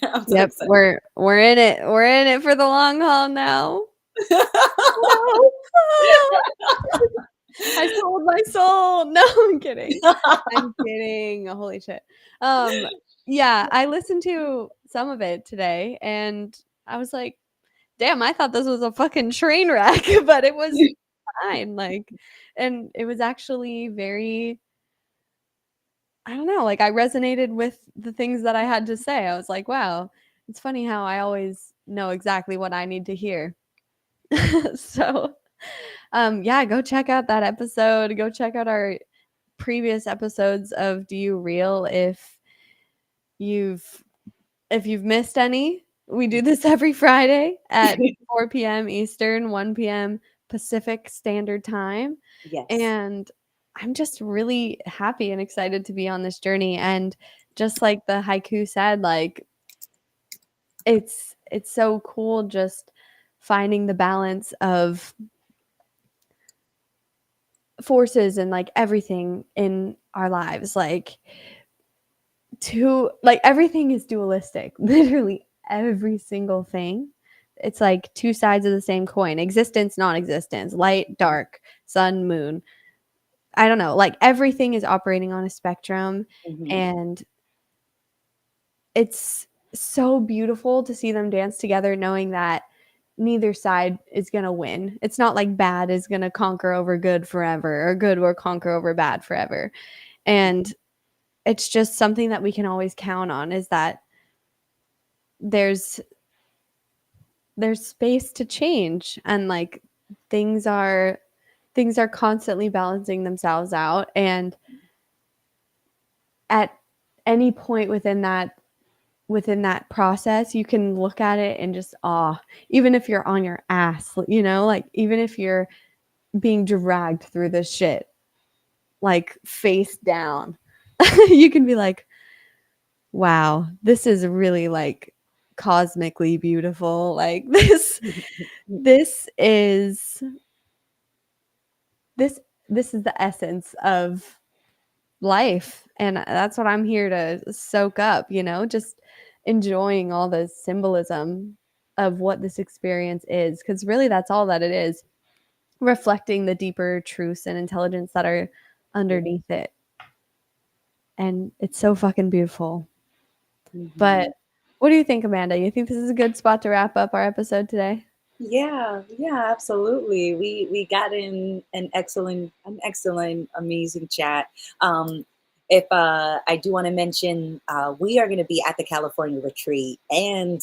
I'm so yep, excited. we're in it. We're in it for the long haul now. No. I sold my soul. No, I'm kidding. I'm kidding. Holy shit. Um, yeah, I listened to some of it today and I was like, damn, I thought this was a fucking train wreck, but it was fine. Like, and it was actually very, I don't know, like I resonated with the things that I had to say. I was like, wow, it's funny how I always know exactly what I need to hear. So, yeah, go check out that episode. Go check out our previous episodes of Do You Real you've if you've missed any. We do this every Friday at 4 p.m. Eastern, 1 p.m. Pacific Standard Time. Yes. And I'm just really happy and excited to be on this journey. And just like the haiku said, like it's so cool just finding the balance of forces and like everything in our lives. Like everything is dualistic. Literally every single thing. It's like two sides of the same coin. Existence, non-existence, light, dark, sun, moon. I don't know. Like everything is operating on a spectrum, Hmm. and it's so beautiful to see them dance together knowing that neither side is going to win. It's not like bad is going to conquer over good forever or good will conquer over bad forever. And it's just something that we can always count on is that there's there's space to change, and like things are things are constantly balancing themselves out, and at any point within that process you can look at it and just even if you're on your ass, like even if you're being dragged through this shit like face down, you can be like, wow, this is really like cosmically beautiful. Like this is this this is the essence of life, and that's what I'm here to soak up, just enjoying all the symbolism of what this experience is, because really that's all that it is, reflecting the deeper truths and intelligence that are Yeah. underneath it. And it's so fucking beautiful. But Hmm. what do you think, Amanda? You think this is a good spot to wrap up our episode today? Yeah, yeah, absolutely. We got in an excellent, amazing chat. Um, if I do want to mention, we are going to be at the California retreat, and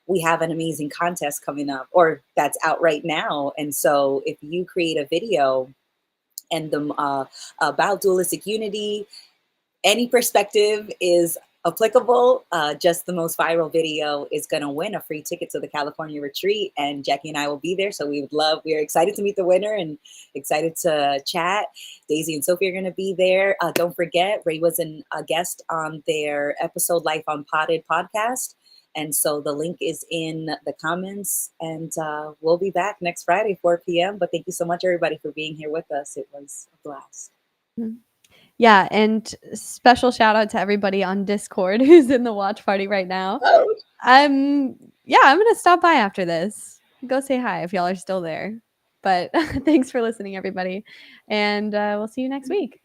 we have an amazing contest coming up, or that's out right now. And so, if you create a video and the about dualistic unity, any perspective is applicable. Just the most viral video is going to win a free ticket to the California retreat, and Jackie and I will be there. So we are excited to meet the winner and excited to chat. Daisy and Sophie are going to be there. Don't forget, Ray was a guest on their episode Life on Potted podcast. And so the link is in the comments, and we'll be back next Friday, 4 p.m. But thank you so much, everybody, for being here with us. It was a blast. Mhm. Yeah, and special shout out to everybody on Discord who's in the watch party right now. Oh, Yeah, I'm gonna stop by after this. Go say hi if y'all are still there. But thanks for listening, everybody, and we'll see you next week.